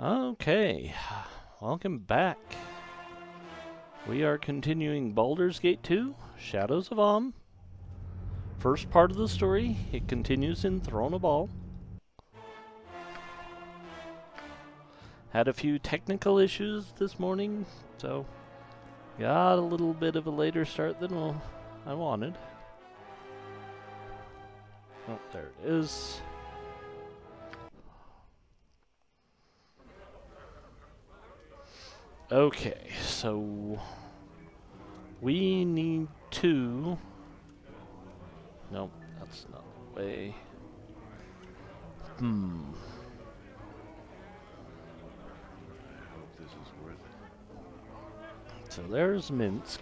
Okay, welcome back. We are continuing Baldur's Gate 2, Shadows of Om. First part of the story, it continues in Throne of Bhaal. Had a few technical issues this morning, so got a little bit of a later start than I wanted. Oh, there it is. Okay, so we need to... Nope, that's not the way. I hope this is worth it. So there's Minsk.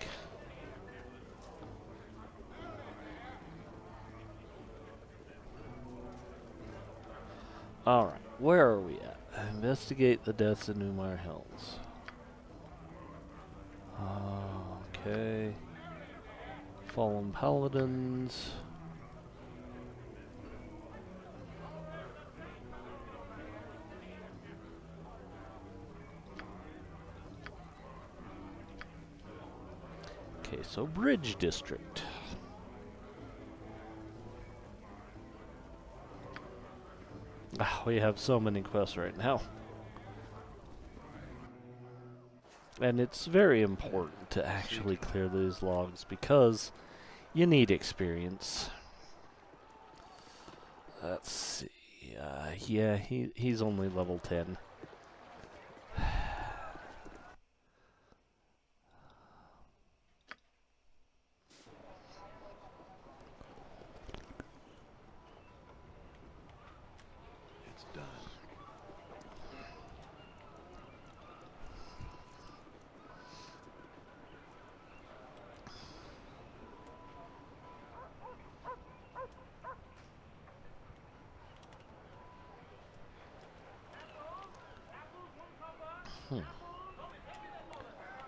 Alright, where are we at? Investigate the deaths in Umar Hills. Okay. Fallen paladins. Okay, so Bridge District. We have so many quests right now. And it's very important to actually clear these logs because you need experience. Let's see. Yeah, he's only level 10. It's done.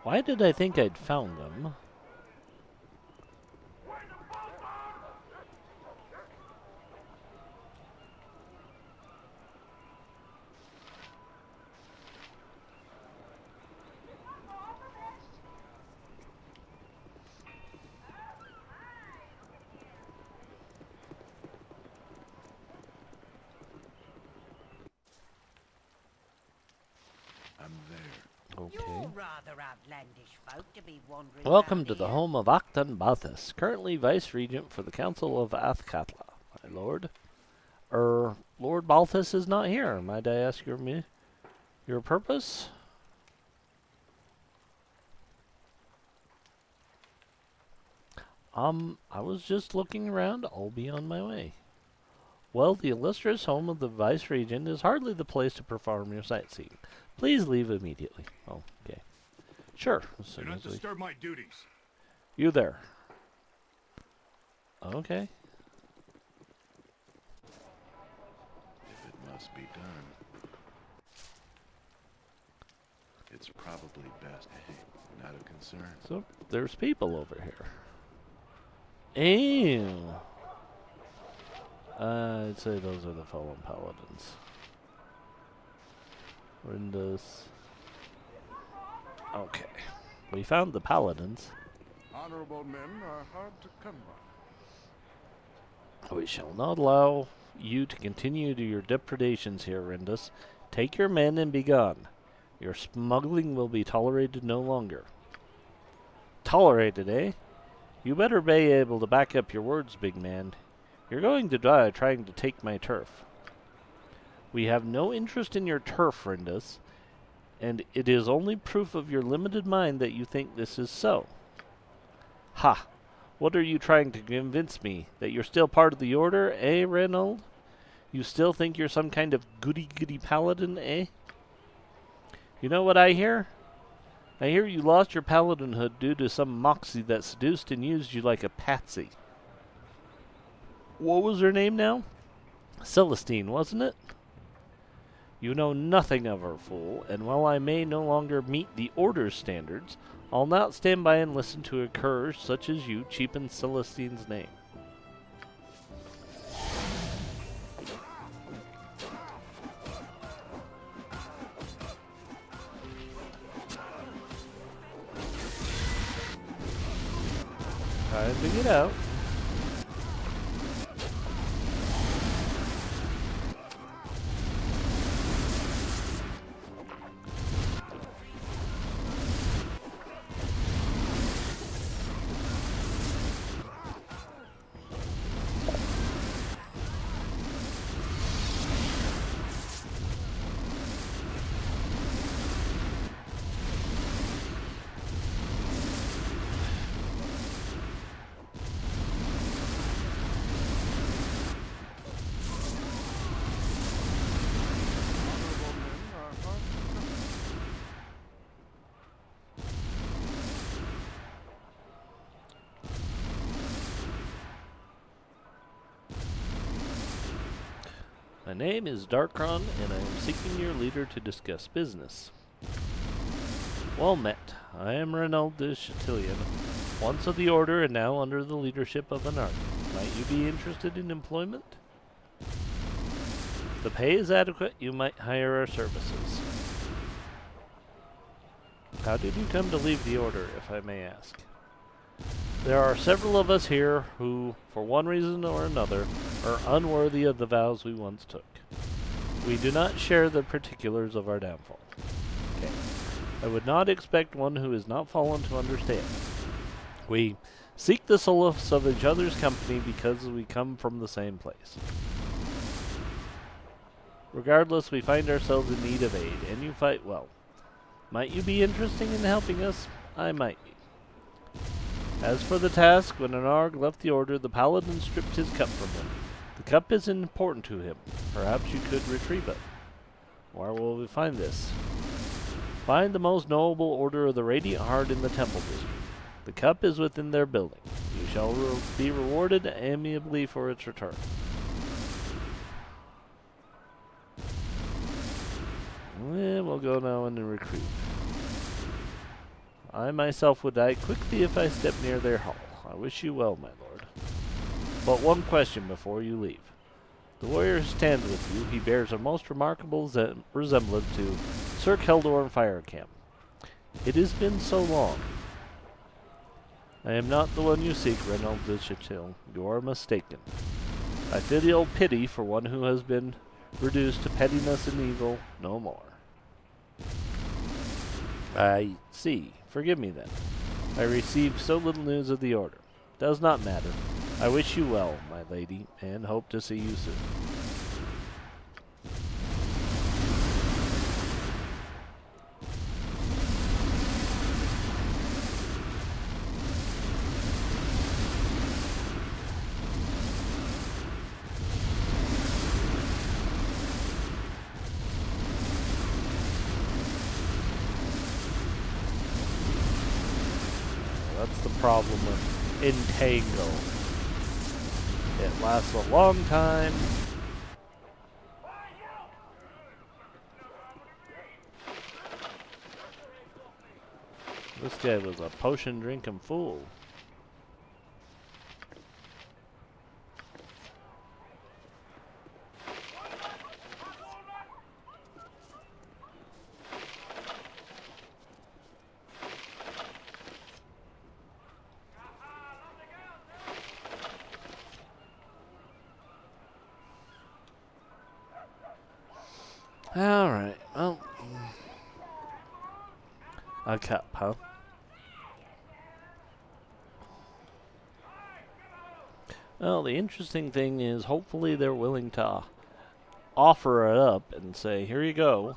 Why did I think I'd found them? I'm there. Okay. You're rather outlandish folk to be wandering Welcome round to the here. home of Acton Balthus, currently Vice Regent for the Council of Athkatla, my lord. Lord Balthus is not here. Might I ask your purpose? I was just looking around. I'll be on my way. Well, the illustrious home of the Vice Regent is hardly the place to perform your sightseeing. Please leave immediately. Oh, okay. Sure. As Do soon not as we... disturb my duties. You there. Okay. If it must be done. It's probably best. Hey, not a concern. So, there's people over here. Ew. I'd say those are the fallen paladins. Rindus. Okay. We found the paladins. Honorable men are hard to come by. We shall not allow you to continue to your depredations here, Rindus. Take your men and be gone. Your smuggling will be tolerated no longer. Tolerated, eh? You better be able to back up your words, big man. You're going to die trying to take my turf. We have no interest in your turf, Rindus, and it is only proof of your limited mind that you think this is so. Ha! What are you trying to convince me? That you're still part of the Order, eh, Reynold? You still think you're some kind of goody-goody paladin, eh? You know what I hear? I hear you lost your paladinhood due to some moxie that seduced and used you like a patsy. What was her name now? Celestine, wasn't it? You know nothing of her, fool, and while I may no longer meet the Order's standards, I'll not stand by and listen to a cur such as you cheapen Celestine's name. trying to get out. Honorable men are hard to come My name is Darkron, and I am seeking your leader to discuss business. Well met. I am Reynold de Chatillon, once of the Order and now under the leadership of an army. Might you be interested in employment? If the pay is adequate, you might hire our services. How did you come to leave the Order, if I may ask? There are several of us here who, for one reason or another, are unworthy of the vows we once took. We do not share the particulars of our downfall. Okay. I would not expect one who is not fallen to understand. We seek the solace of each other's company because we come from the same place. Regardless, we find ourselves in need of aid, and you fight well. Might you be interested in helping us? I might be. As for the task, when an Arg left the Order, the paladin stripped his cup from him. The cup is important to him. Perhaps you could retrieve it. Where will we find this? Find the most noble Order of the Radiant Heart in the Temple District. The cup is within their building. You shall be rewarded amiably for its return. We'll go now and recruit. I myself would die quickly if I stepped near their hall. I wish you well, my lord. But one question before you leave. The warrior who stands with you, he bears a most remarkable resemblance to Sir Keldor Firecamp. It has been so long. I am not the one you seek, Reynold de Chatillon. You are mistaken. I feel pity for one who has been reduced to pettiness and evil no more. I see. Forgive me then. I received so little news of the Order. Does not matter. I wish you well, my lady, and hope to see you soon. That's the problem with Entangle. It lasts a long time. This guy was a potion drinking fool. Alright, well. A cup, huh? Well, the interesting thing is, hopefully they're willing to offer it up and say, here you go.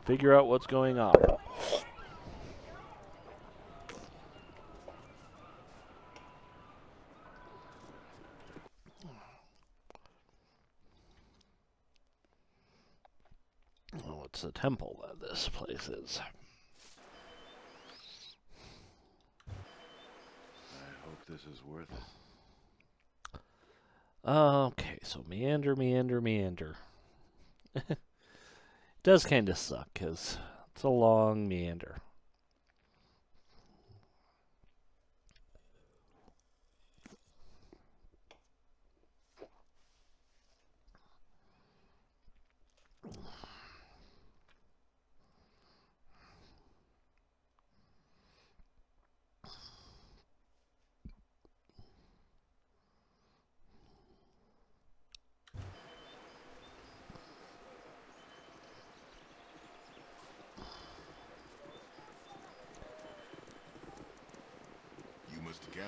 Figure out what's going on. Oh, it's the temple that this place is. I hope this is worth it. Okay, so meander. It does kind of suck, because it's a long meander.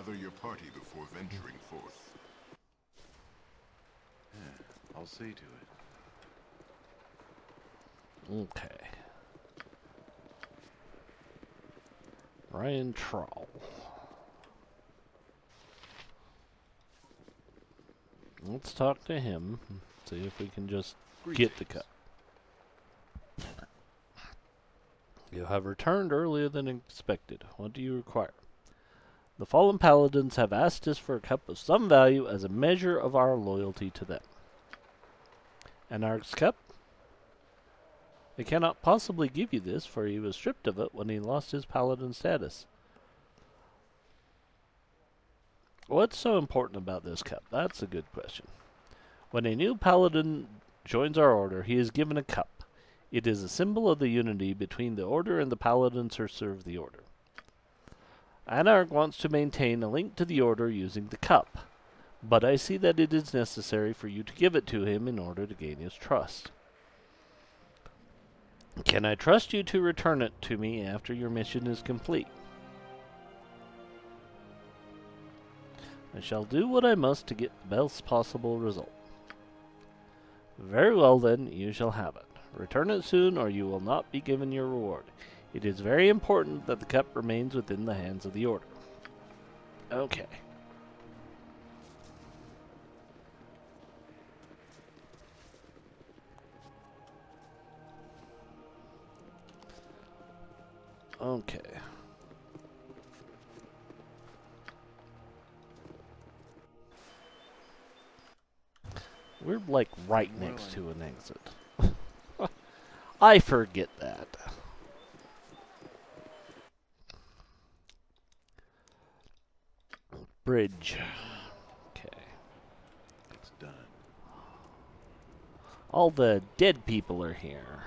Gather your party before venturing forth. Yeah, I'll see to it. Okay. Ryan Troll. Let's talk to him. See if we can just get the cup. You have returned earlier than expected. What do you require? The fallen paladins have asked us for a cup of some value as a measure of our loyalty to them. Anarch's cup? I cannot possibly give you this, for he was stripped of it when he lost his paladin status. What's so important about this cup? That's a good question. When a new paladin joins our order, he is given a cup. It is a symbol of the unity between the order and the paladins who serve the order. Anarch wants to maintain a link to the order using the cup, but I see that it is necessary for you to give it to him in order to gain his trust. Can I trust you to return it to me after your mission is complete? I shall do what I must to get the best possible result. Very well then, you shall have it. Return it soon or you will not be given your reward. It is very important that the cup remains within the hands of the order. Okay. Okay. We're like right next to an exit. I forget that. Bridge. Okay. It's done. All the dead people are here.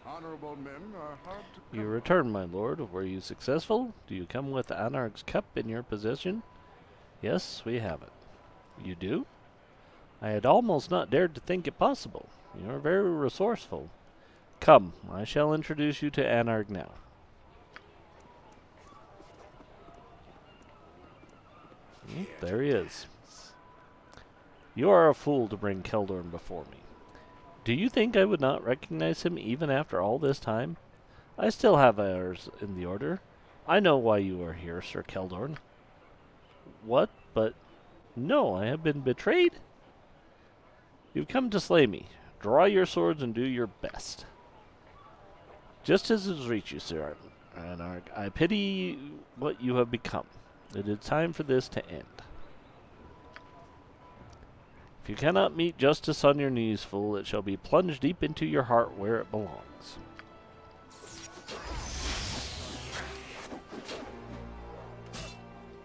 Honorable men are hard to come You by. return, my lord. Were you successful? Do you come with Anarch's cup in your possession? Yes, we have it. You do? I had almost not dared to think it possible. You are very resourceful. Come, I shall introduce you to Anarch now. There he is. You are a fool to bring Keldorn before me. Do you think I would not recognize him even after all this time? I still have heirs in the order. I know why you are here, Sir Keldorn. What? But no, I have been betrayed? You've come to slay me. Draw your swords and do your best. Just as it reaches you, Sir Anarch, I pity what you have become. It is time for this to end. If you cannot meet justice on your knees, fool, it shall be plunged deep into your heart where it belongs.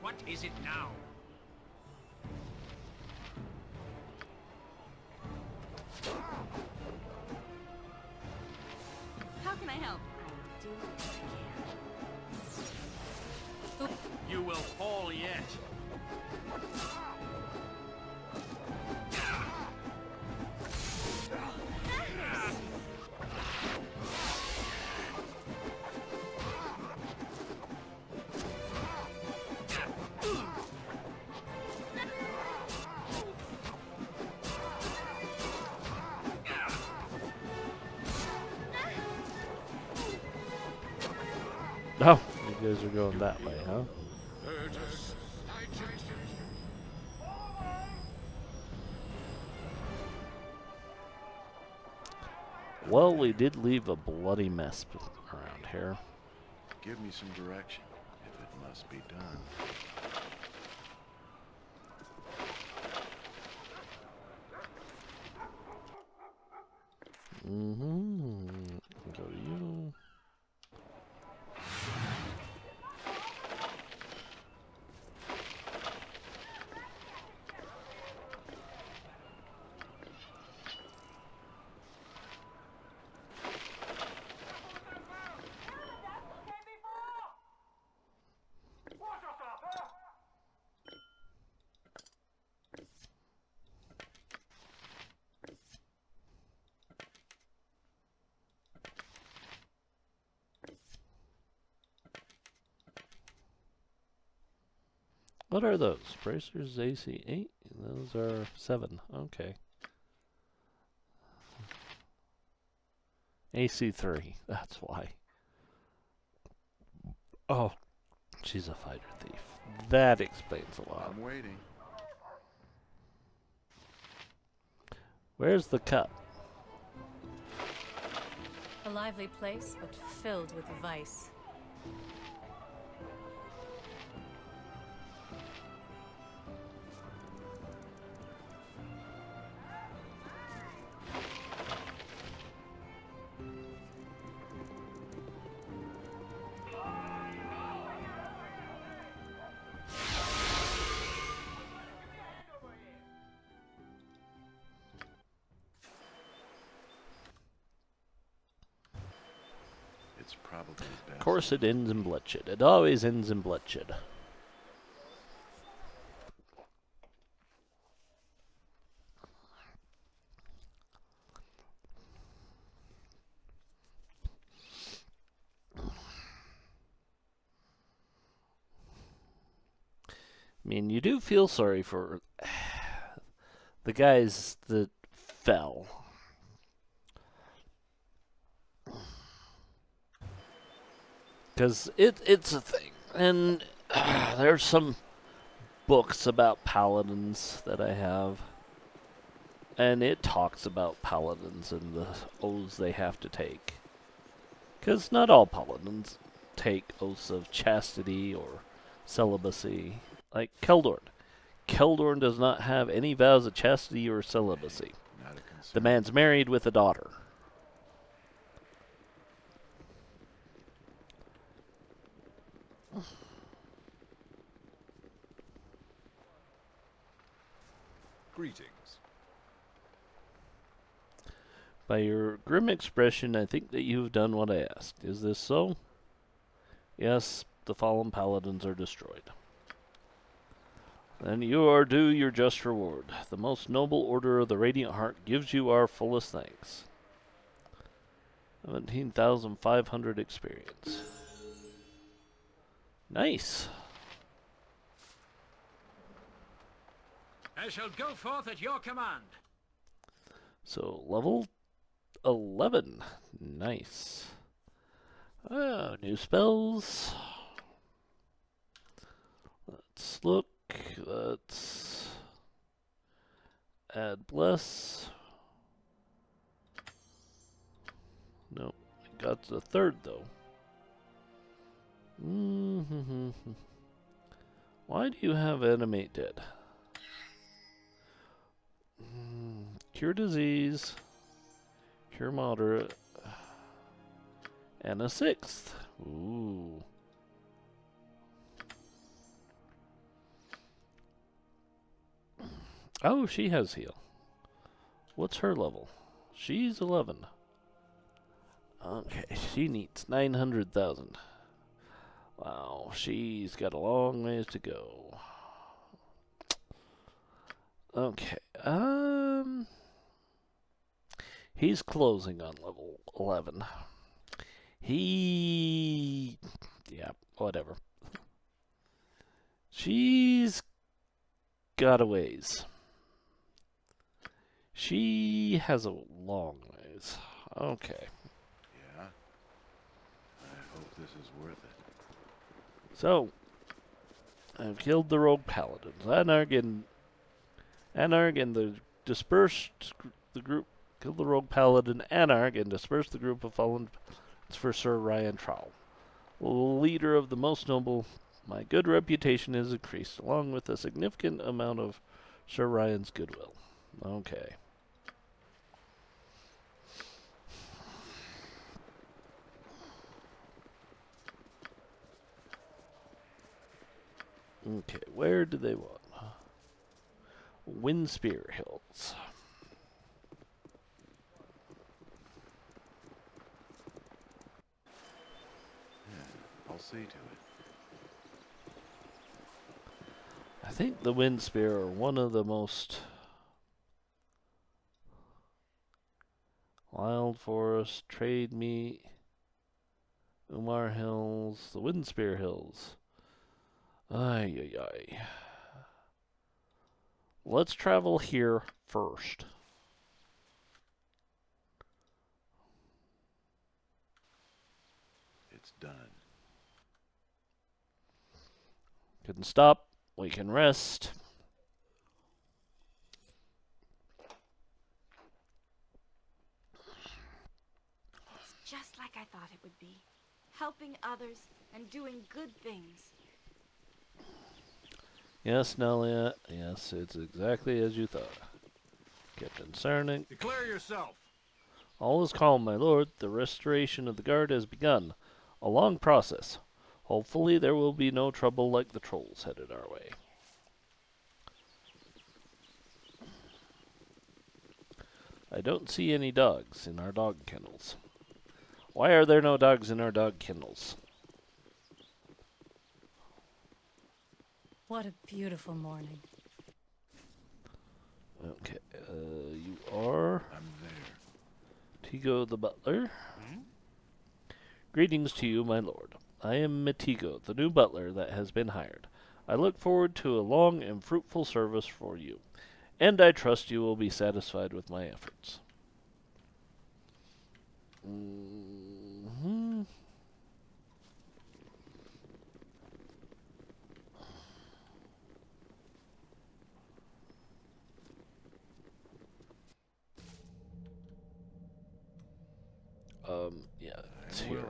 What is it now? How can I help? You will fall yet. Oh, you guys are going that way, huh? Well, we did leave a bloody mess around here. Give me some direction, if it must be done. Go to you. What are those? Bracers AC 8? Those are 7. Okay. AC 3. That's why. Oh, she's a fighter thief. That explains a lot. I'm waiting. Where's the cup? A lively place, but filled with vice. It's probably best. Of course it ends in bloodshed. It always ends in bloodshed. I mean, you do feel sorry for the guys that fell. Because it's a thing. And there's some books about paladins that I have. And it talks about paladins and the oaths they have to take. Because not all paladins take oaths of chastity or celibacy. Like Keldorn. Keldorn does not have any vows of chastity or celibacy. Not a concern. The man's married with a daughter. Greetings. By your grim expression, I think that you have done what I asked. Is this so? Yes, the fallen paladins are destroyed. Then you are due your just reward. The most noble order of the Radiant Heart gives you our fullest thanks. 17,500 experience. Nice. I shall go forth at your command. So, level 11. Nice. Oh, new spells. Let's look. Let's add bless. Nope. I got the third though. Why do you have animate dead? Cure disease. Cure moderate. And a 6th. Ooh. Oh, she has heal. What's her level? She's 11. Okay, she needs 900,000. Wow, she's got a long ways to go. Okay, he's closing on level 11. Yeah, whatever. She's got a ways. She has a long ways. Okay. Yeah. I hope this is worth it. So, I've killed the rogue paladins. Anarch and the dispersed the group. Killed the rogue paladin Anarch and dispersed the group of fallen for Sir Ryan Trowell. Leader of the most noble, my good reputation is increased, along with a significant amount of Sir Ryan's goodwill. Okay. Okay, where do they want? Windspear Hills. I'll see to it. I think the Windspear are one of the most Wild Forest, Trade Meat, Umar Hills, the Windspear Hills. Ay, ay, ay. Let's travel here first. It's done. Can stop. We can rest. It's just like I thought it would be. Helping others and doing good things. Yes, Nelia. Yes, it's exactly as you thought. Captain Sarnik. Declare yourself. All is calm, my lord. The restoration of the guard has begun. A long process. Hopefully there will be no trouble like the trolls headed our way. I don't see any dogs in our dog kennels. Why are there no dogs in our dog kennels? What a beautiful morning. Okay, you are I'm there. Tigo the butler. Greetings to you, my lord. I am Matigo, the new butler that has been hired. I look forward to a long and fruitful service for you, and I trust you will be satisfied with my efforts. Yeah, it's I'm here.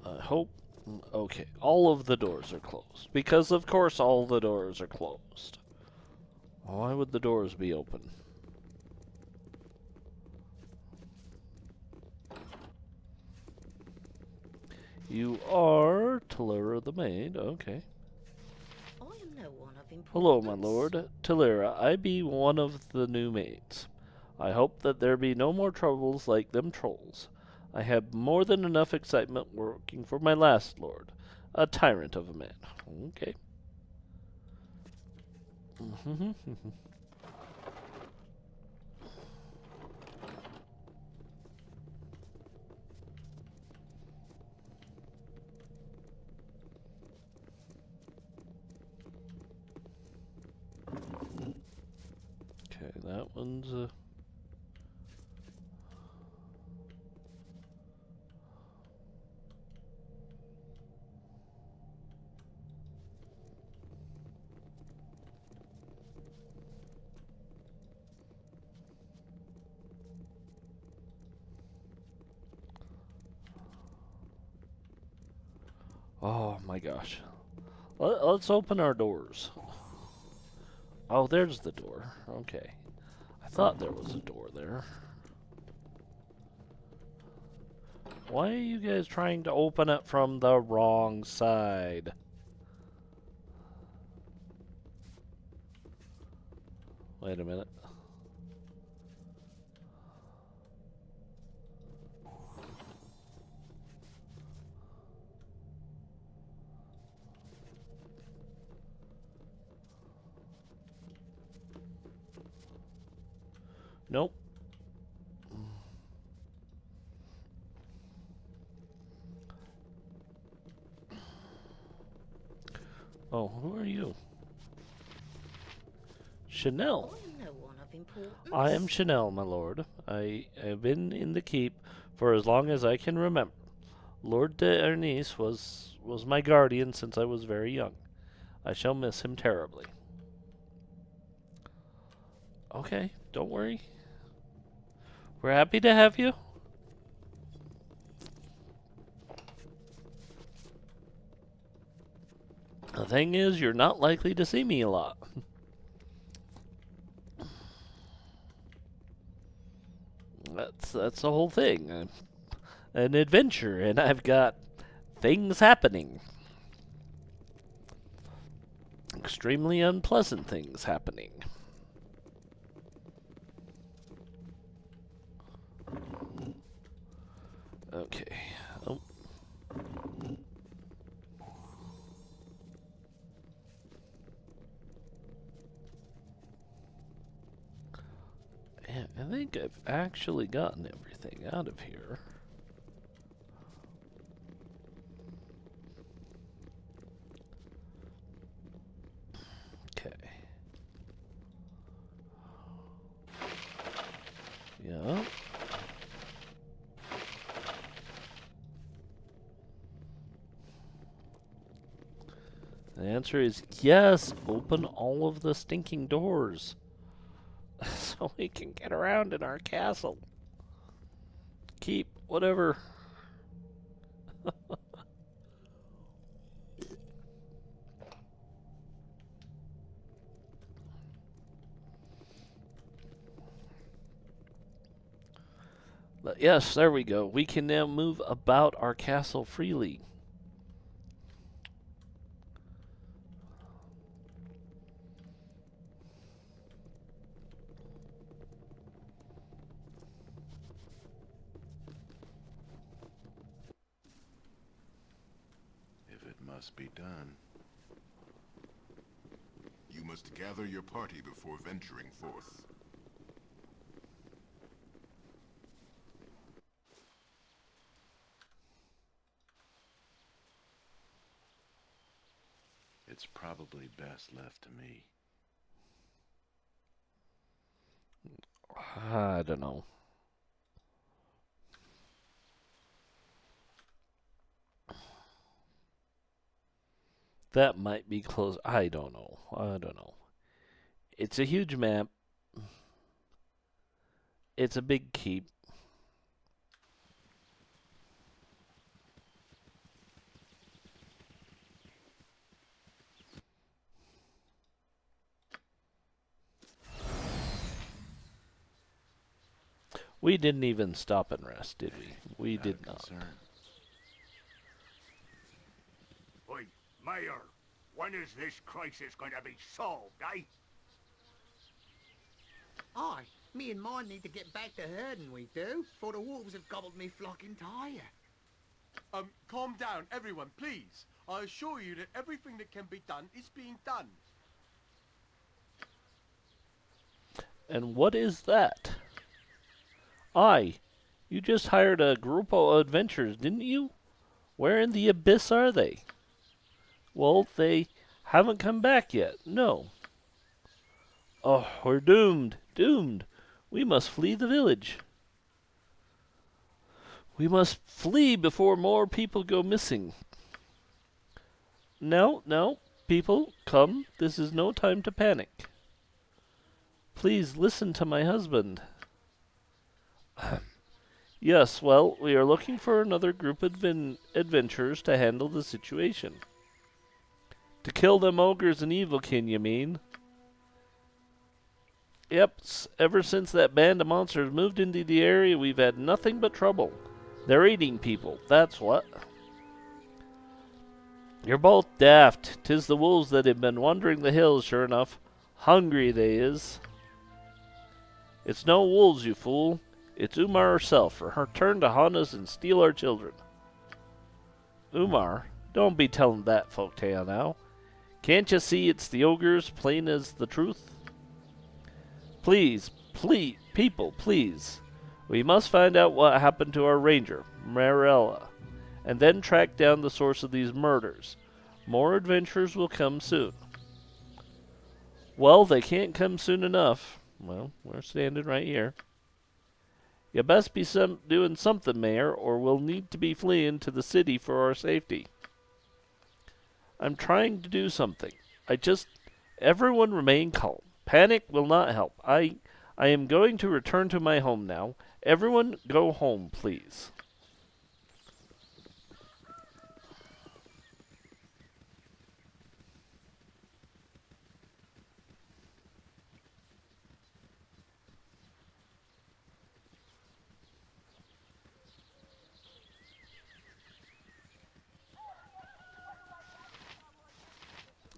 willing. I hope. Okay, all of the doors are closed. Because, of course, all the doors are closed. Why would the doors be open? You are Talera the maid. Okay. I am no one of importance. Hello, my lord. Talera, I be one of the new maids. I hope that there be no more troubles like them trolls. I have more than enough excitement working for my last lord, a tyrant of a man. Okay. Okay, that one's oh my gosh. Let's open our doors. Oh, there's the door. Okay. I thought there was a door there. Why are you guys trying to open it from the wrong side? Wait a minute. Nope. Oh, who are you? Chanel. I am no one of importance. I am Chanel, my lord. I have been in the keep for as long as I can remember. Lord de Ernest was my guardian since I was very young. I shall miss him terribly. Okay, don't worry. We're happy to have you. The thing is, you're not likely to see me a lot. That's the whole thing. I'm an adventure, and I've got things happening. Extremely unpleasant things happening. Okay. Oh. Yeah, I think I've actually gotten everything out of here. answer is yes. Open all of the stinking doors so we can get around in our castle. Keep whatever. But yes, there we go. We can now move about our castle freely. If it must be done. You must gather your party before venturing forth. It's probably best left to me. I don't know. That might be close. I don't know. I don't know. It's a huge map. It's a big keep. We didn't even stop and rest, did we? We Not did a not. concern. Oi, Mayor, when is this crisis going to be solved, eh? Aye, me and mine need to get back to herding, we do, for the wolves have gobbled me flock entire. Calm down, everyone, please. I assure you that everything that can be done is being done. And what is that? Aye, you just hired a group of adventurers, didn't you? Where in the abyss are they? Well, they haven't come back yet, no. Oh, we're doomed, doomed. We must flee the village. We must flee before more people go missing. No, no, people, come. This is no time to panic. Please listen to my husband. Yes, well, we are looking for another group of adventurers to handle the situation. To kill them ogres and evilkin, you mean? Yep, ever since that band of monsters moved into the area, we've had nothing but trouble. They're eating people, that's what. You're both daft. 'Tis the wolves that have been wandering the hills, sure enough. Hungry they is. It's no wolves, you fool. It's Umar herself, for her turn to haunt us and steal our children. Umar? Don't be telling that folktale now. Can't you see it's the ogres, plain as the truth? Please, people, please. We must find out what happened to our ranger, Marella, and then track down the source of these murders. More adventures will come soon. Well, they can't come soon enough. Well, we're standing right here. You best be doing something, Mayor, or we'll need to be fleeing to the city for our safety. I'm trying to do something. Everyone remain calm. Panic will not help. I am going to return to my home now. Everyone go home, please.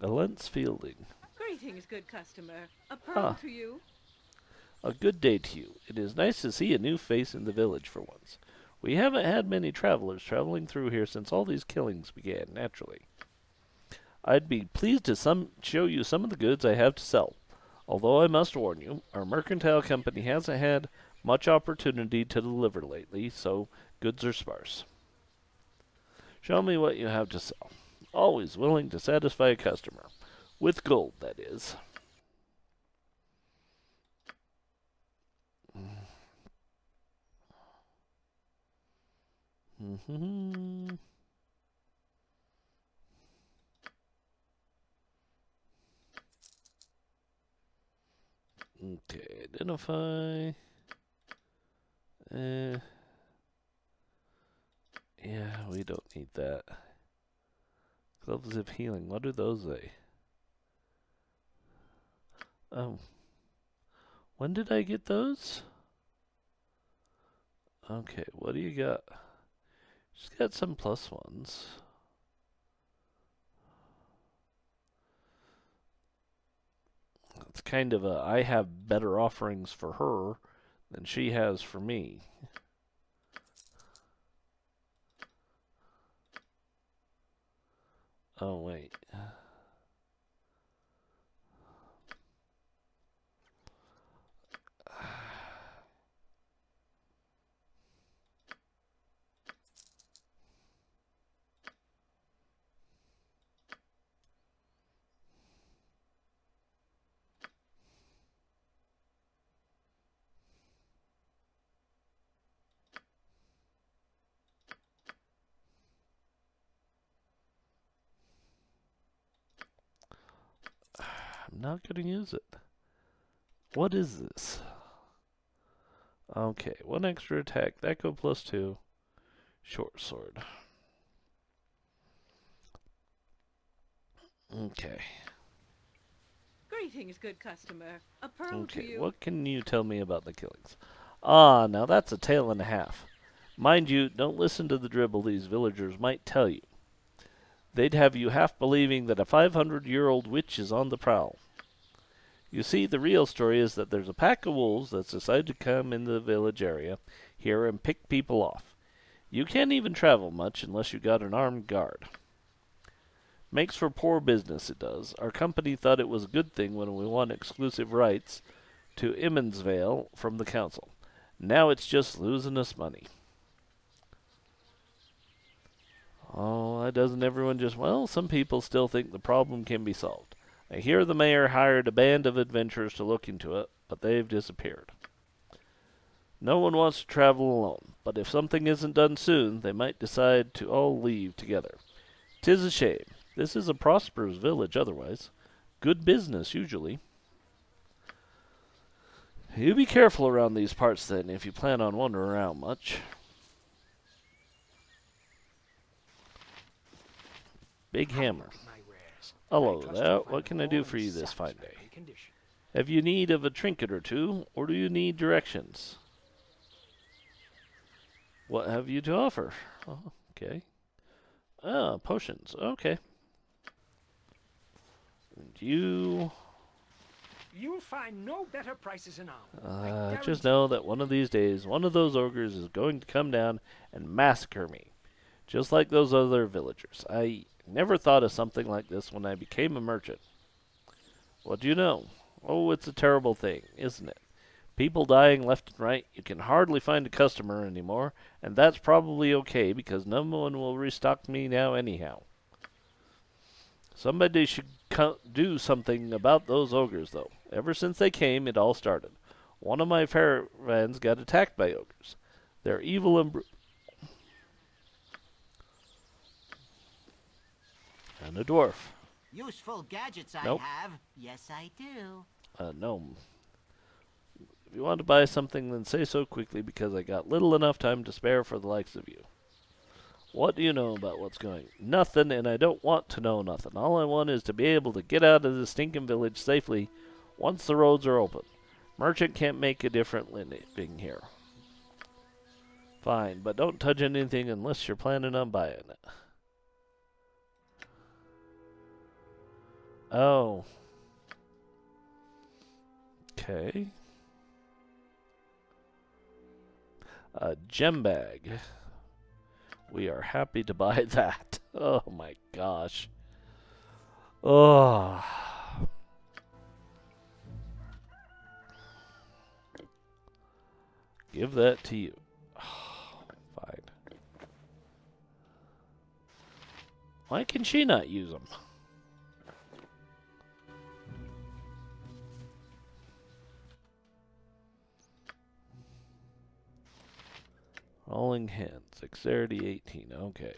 Alent's Fielding. Greetings, good customer. A pearl to you. A good day to you. It is nice to see a new face in the village for once. We haven't had many travelers traveling through here since all these killings began, naturally. I'd be pleased to show you some of the goods I have to sell. Although I must warn you, our mercantile company hasn't had much opportunity to deliver lately, so goods are sparse. Show me what you have to sell. Always willing to satisfy a customer. With gold, that is. Okay, identify. Yeah, we don't need that. Gloves of healing. What do those say? Oh. When did I get those? Okay, what do you got? Just got some +1s. It's kind of a, I have better offerings for her than she has for me. Oh, wait. I'm not going to use it. What is this? Okay, 1 extra attack. That go +2. Short sword. Okay. Greetings, good customer. A pearl to Okay, you. what can you tell me about the killings? Ah, now that's a tale and a half. Mind you, don't listen to the dribble these villagers might tell you. They'd have you half believing that a 500-year-old witch is on the prowl. You see, the real story is that there's a pack of wolves that's decided to come in the village area here and pick people off. You can't even travel much unless you got an armed guard. Makes for poor business, it does. Our company thought it was a good thing when we won exclusive rights to Imnesvale from the council. Now it's just losing us money. Oh, why doesn't everyone just... Well, some people still think the problem can be solved. I hear the mayor hired a band of adventurers to look into it, but they've disappeared. No one wants to travel alone, but if something isn't done soon, they might decide to all leave together. 'Tis a shame. This is a prosperous village otherwise. Good business, usually. You be careful around these parts, then, if you plan on wandering around much. Big hammer. Hello there. What can I do for you this fine day? Have you need of a trinket or two, or do you need directions? What have you to offer? Oh, okay. Ah, potions. Okay. And you... You'll find no better prices in our. Just know that one of these days, one of those ogres is going to come down and massacre me. Just like those other villagers. I never thought of something like this when I became a merchant. What do you know? Oh, it's a terrible thing, isn't it? People dying left and right. You can hardly find a customer anymore, and that's probably okay because no one will restock me now anyhow. Somebody should do something about those ogres, though. Ever since they came, it all started. One of my caravans got attacked by ogres. They're evil and and a dwarf. Useful gadgets Nope. I have. Yes, I do. Gnome. If you want to buy something, then say so quickly, because I got little enough time to spare for the likes of you. What do you know about what's going? Nothing, and I don't want to know nothing. All I want is to be able to get out of this stinking village safely once the roads are open. Merchant can't make a different living here. Fine, but don't touch anything unless you're planning on buying it. Oh. Okay. A gem bag. We are happy to buy that. Oh my gosh. Oh. Give that to you. Fine. Why can she not use them? Rolling hands. Dexterity 18. Okay.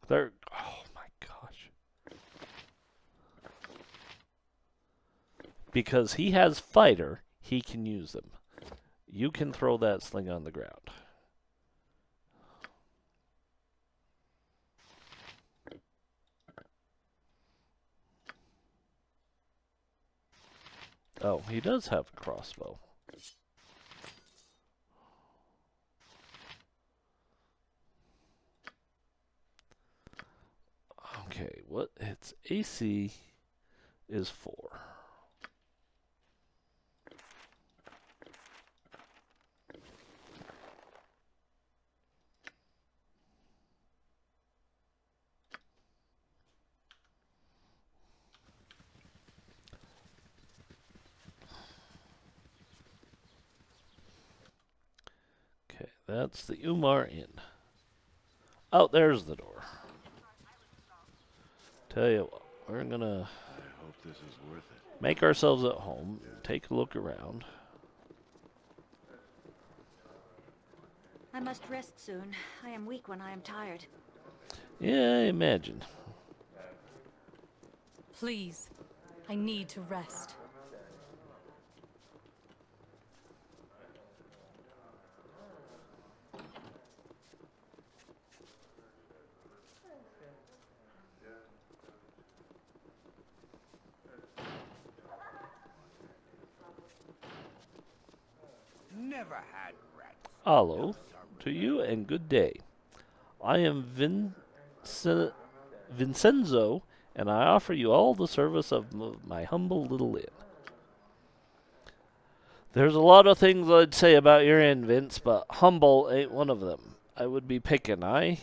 There. Oh my gosh. Because he has fighter, he can use them. You can throw that sling on the ground. Oh, he does have a crossbow. Okay, what its AC is 4. Okay, that's the Umar Inn. Oh, there's the door. Tell you what, we're gonna I hope this is worth it. make ourselves at home, take a look around. I must rest soon. I am weak when I am tired. Yeah, I imagine. Please, I need to rest. Never had rats. Hello, to you and good day. I am Vincenzo, and I offer you all the service of my humble little inn. There's a lot of things I'd say about your inn, Vince, but humble ain't one of them. I would be picking, aye?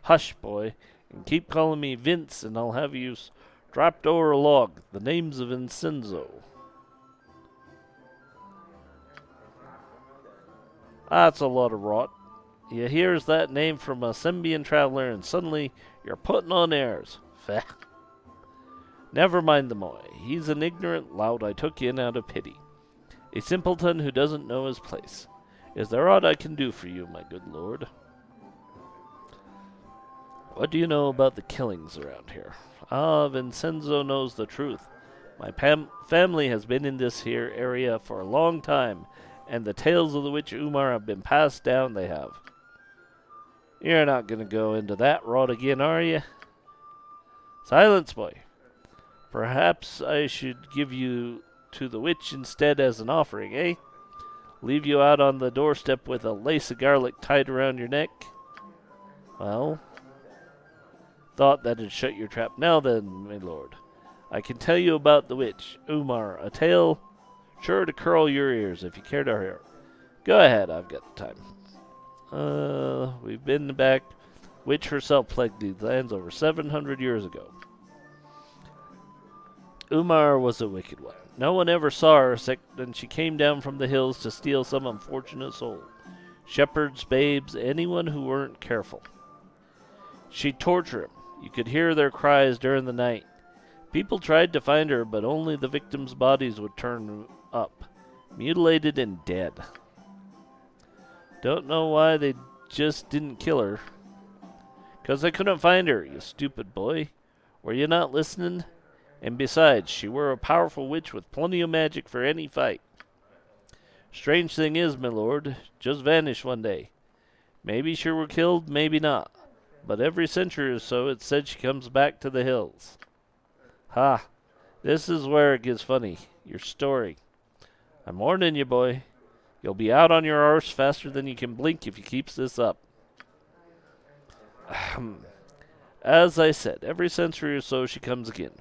Hush, boy, and keep calling me Vince, and I'll have you strapped over a log. The name's Vincenzo. That's a lot of rot. You hears that name from a Sembian traveler, and suddenly you're putting on airs. Feh. Never mind the boy. He's an ignorant lout I took in out of pity. A simpleton who doesn't know his place. Is there aught I can do for you, my good lord? What do you know about the killings around here? Ah, Vincenzo knows the truth. My family has been in this here area for a long time, and the tales of the witch Umar have been passed down, they have. You're not going to go into that rot again, are you? Silence, boy. Perhaps I should give you to the witch instead as an offering, eh? Leave you out on the doorstep with a lace of garlic tied around your neck? Well, thought that'd shut your trap. Now then, my lord, I can tell you about the witch, Umar, a tale sure to curl your ears if you care to hear. Go ahead, I've got the time. We've been back. Witch herself plagued these lands over 700 years ago. Umar was a wicked one. No one ever saw her except when she came down from the hills to steal some unfortunate soul. Shepherds, babes, anyone who weren't careful. She'd torture him. You could hear their cries during the night. People tried to find her, but only the victims' bodies would turn up, mutilated and dead. Don't know why they just didn't kill her. 'Cause they couldn't find her, you stupid boy. Were you not listening? And besides, she were a powerful witch with plenty of magic for any fight. Strange thing is, my lord, just vanished one day. Maybe she were killed, maybe not. But every century or so it's said she comes back to the hills. Ha! This is where it gets funny. Your story. I'm warning you, boy. You'll be out on your arse faster than you can blink if you keeps this up. As I said, every century or so she comes again.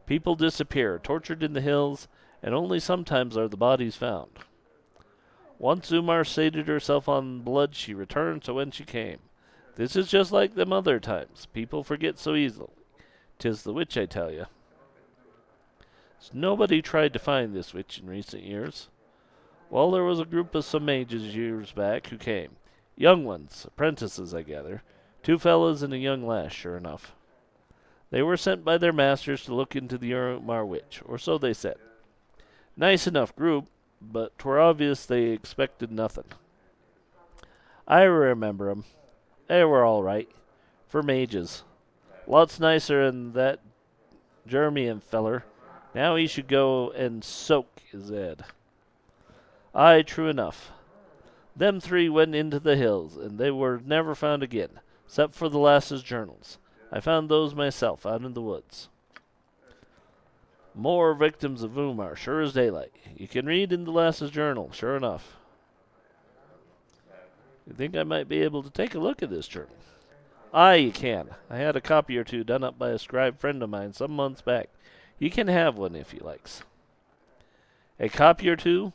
People disappear, tortured in the hills, and only sometimes are the bodies found. Once Umar sated herself on blood, she returned to when she came. This is just like them other times. People forget so easily. 'Tis the witch, I tell you. Nobody tried to find this witch in recent years. Well, there was a group of some mages years back who came. Young ones, apprentices, I gather. 2 fellas and a young lass, sure enough. They were sent by their masters to look into the Umar witch, or so they said. Nice enough group, but 'twere obvious they expected nothing. I remember 'em. They were all right. for mages. Lots nicer than that Jeremian feller. Now he should go and soak his head. Aye, true enough. Them three went into the hills, and they were never found again, except for the lass's journals. I found those myself, out in the woods. More victims of Umar, sure as daylight. You can read in the lass's journal, sure enough. You think I might be able to take a look at this journal? Aye, you can. I had a copy or two done up by a scribe friend of mine some months back. You can have one if you likes. A copy or two?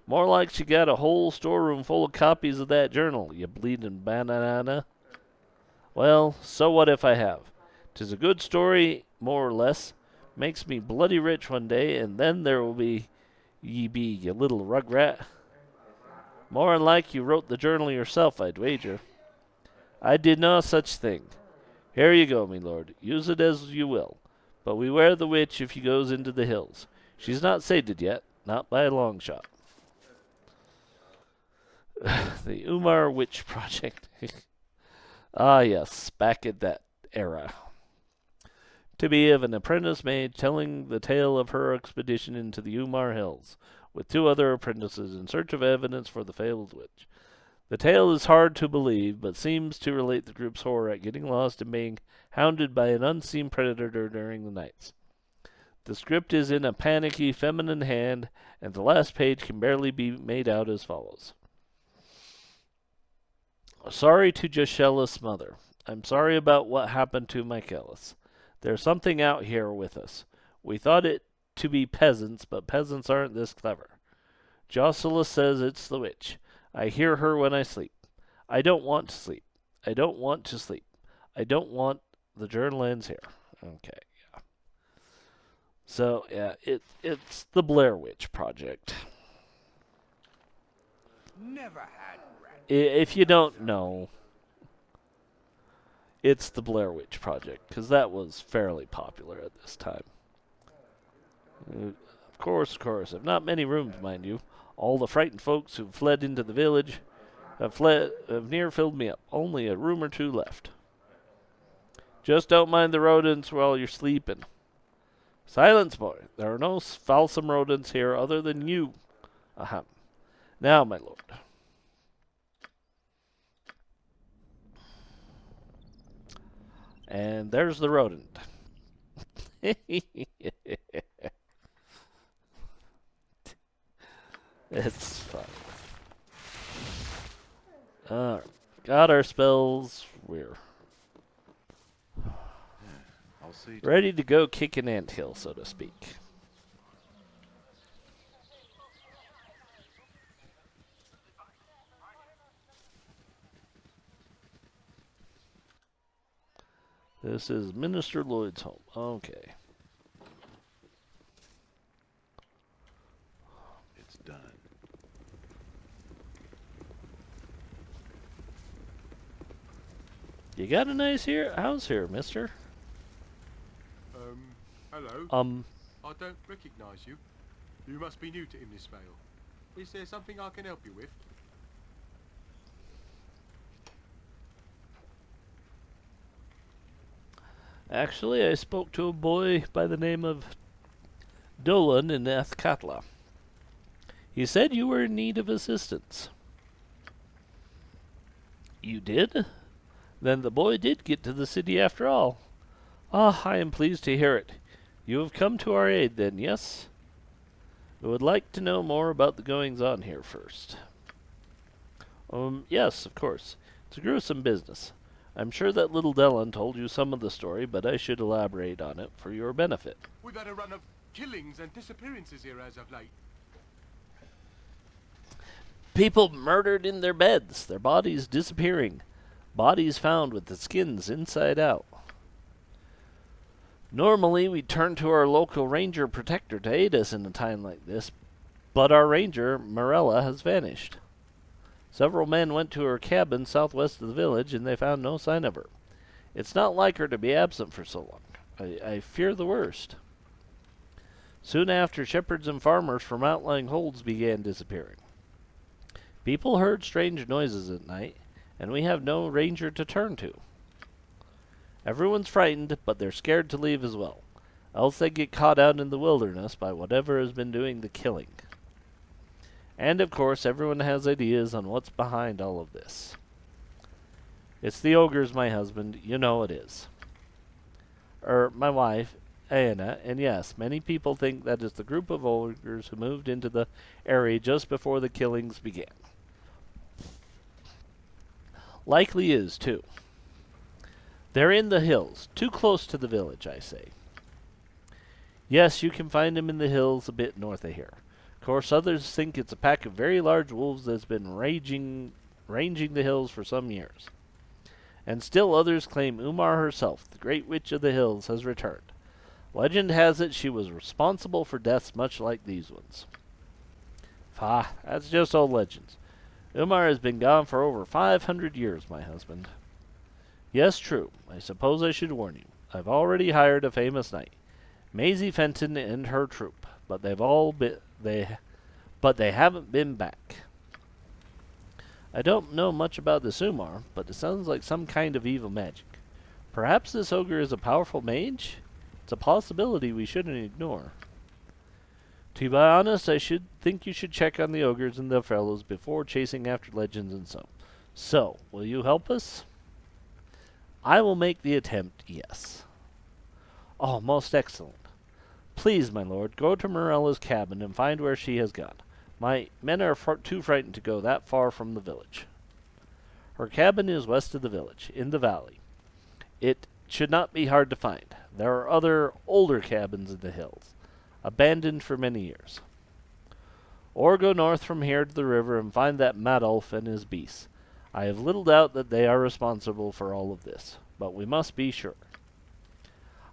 More like she got a whole storeroom full of copies of that journal, you bleeding banana. Well, so what if I have? 'Tis a good story, more or less. Makes me bloody rich one day, and then there will be ye be, you little rugrat. More'n like you wrote the journal yourself, I'd wager. I did no such thing. Here you go, me lord. Use it as you will. But beware the witch if you goes into the hills. She's not sated yet, not by a long shot. The Umar Witch Project. Ah, yes, back at that era. To be of an apprentice maid telling the tale of her expedition into the Umar Hills, with 2 other apprentices in search of evidence for the fabled witch. The tale is hard to believe, but seems to relate the group's horror at getting lost and being hounded by an unseen predator during the nights. The script is in a panicky feminine hand, and the last page can barely be made out as follows. Sorry to Jashella's mother. I'm sorry about what happened to Michaelis. There's something out here with us. We thought it to be peasants, but peasants aren't this clever. Joshua says it's the witch. I hear her when I sleep. I don't want to sleep. I don't want to sleep. I don't want... The journal ends here. Okay, yeah. So, yeah, it's the Blair Witch Project. Never had rat. If you don't know, it's the Blair Witch Project, because that was fairly popular at this time. Of course, if not many rooms, mind you. All the frightened folks who fled into the village have near filled me up. Only a room or 2 left. Just don't mind the rodents while you're sleeping. Silence, boy. There are no falsome rodents here other than you. Ahem. Now, my lord. And there's the rodent. It's fun. Alright. Got our spells. We're I'll see. ready to go kick an anthill, so to speak. This is Minister Lloyd's home. Okay. It's done. You got a nice house here, mister. Hello. I don't recognize you. You must be new to Imnesvale. Is there something I can help you with? Actually, I spoke to a boy by the name of Dolan in Athkatla. He said you were in need of assistance. You did? Then the boy did get to the city after all. Ah, I am pleased to hear it. You have come to our aid then, yes? I would like to know more about the goings-on here first. Yes, of course. It's a gruesome business. I'm sure that little Dellon told you some of the story, but I should elaborate on it for your benefit. We've had a run of killings and disappearances here as of late. People murdered in their beds, their bodies disappearing. Bodies found with the skins inside out. Normally, we'd turn to our local ranger protector to aid us in a time like this, but our ranger, Morella, has vanished. Several men went to her cabin southwest of the village, and they found no sign of her. It's not like her to be absent for so long. I fear the worst. Soon after, shepherds and farmers from outlying holds began disappearing. People heard strange noises at night, and we have no ranger to turn to. Everyone's frightened, but they're scared to leave as well. Else they get caught out in the wilderness by whatever has been doing the killing. And of course, everyone has ideas on what's behind all of this. It's the ogres, my husband. You know it is. My wife, Anna, and yes, many people think that is the group of ogres who moved into the area just before the killings began. Likely is, too. They're in the hills, too close to the village, I say. Yes, you can find them in the hills a bit north of here. Of course, others think it's a pack of very large wolves that's been ranging the hills for some years. And still others claim Umar herself, the great witch of the hills, has returned. Legend has it she was responsible for deaths much like these ones. That's just old legends. Umar has been gone for over 500 years, my husband. Yes, true. I suppose I should warn you. I've already hired a famous knight, Maisie Fenton and her troop, but they haven't been back. I don't know much about this Umar, but it sounds like some kind of evil magic. Perhaps this ogre is a powerful mage? It's a possibility we shouldn't ignore. To be honest, I should think you should check on the ogres and their fellows before chasing after legends and so. So, will you help us? I will make the attempt, yes. Oh, most excellent. Please, my lord, go to Morella's cabin and find where she has gone. My men are too frightened to go that far from the village. Her cabin is west of the village, in the valley. It should not be hard to find. There are other, older cabins in the hills, abandoned for many years. Or go north from here to the river and find that Madolf and his beasts. I have little doubt that they are responsible for all of this, but we must be sure.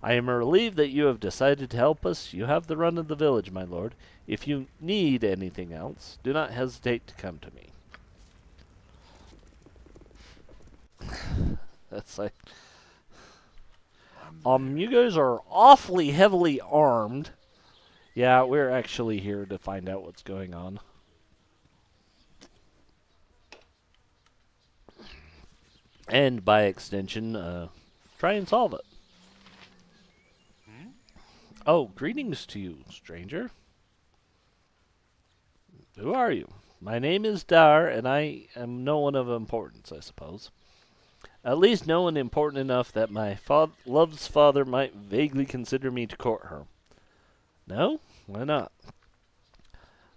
I am relieved that you have decided to help us. You have the run of the village, my lord. If you need anything else, do not hesitate to come to me. That's like... you guys are awfully heavily armed. Yeah, we're actually here to find out what's going on. And by extension, try and solve it. Oh, greetings to you, stranger. Who are you? My name is Dar, and I am no one of importance, I suppose. At least no one important enough that my love's father might vaguely consider me to court her. No? Why not?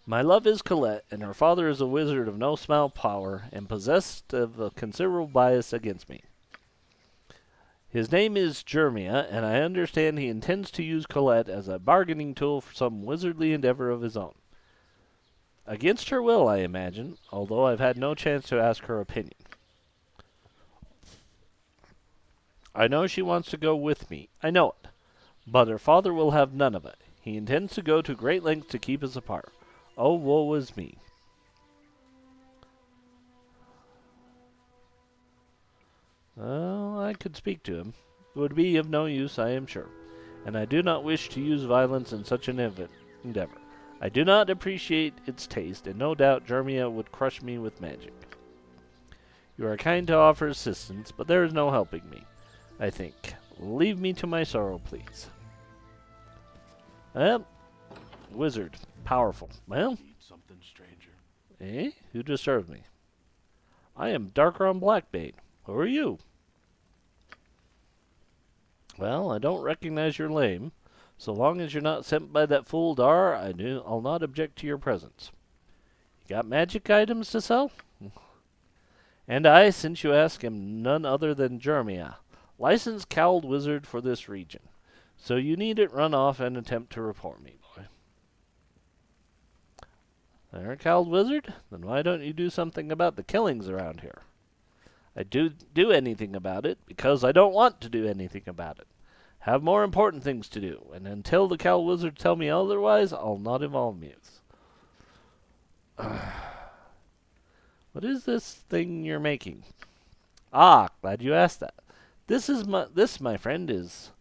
My love is Colette, and her father is a wizard of no small power, and possessed of a considerable bias against me. His name is Jermia, and I understand he intends to use Colette as a bargaining tool for some wizardly endeavor of his own. Against her will, I imagine, although I've had no chance to ask her opinion. I know she wants to go with me. I know it. But her father will have none of it. He intends to go to great lengths to keep us apart. Oh, woe is me. Well, I could speak to him. It would be of no use, I am sure. And I do not wish to use violence in such an endeavor. I do not appreciate its taste, and no doubt Jermia would crush me with magic. You are kind to offer assistance, but there is no helping me, I think. Leave me to my sorrow, please. Wizard. Powerful. Well? Need something, stranger. Eh? Who disturbs me? I am Darkron Blackbane. Who are you? Well, I don't recognize your name. So long as you're not sent by that fool Dar, I'll not object to your presence. You got magic items to sell? And I, since you ask, am none other than Jermia, licensed cowled wizard for this region. So you needn't run off and attempt to report me, boy. They're a cowled wizard? Then why don't you do something about the killings around here? I do anything about it because I don't want to do anything about it. Have more important things to do, and until the cowled wizards tell me otherwise, I'll not involve muse. What is this thing you're making? Ah, glad you asked that. This, my friend, is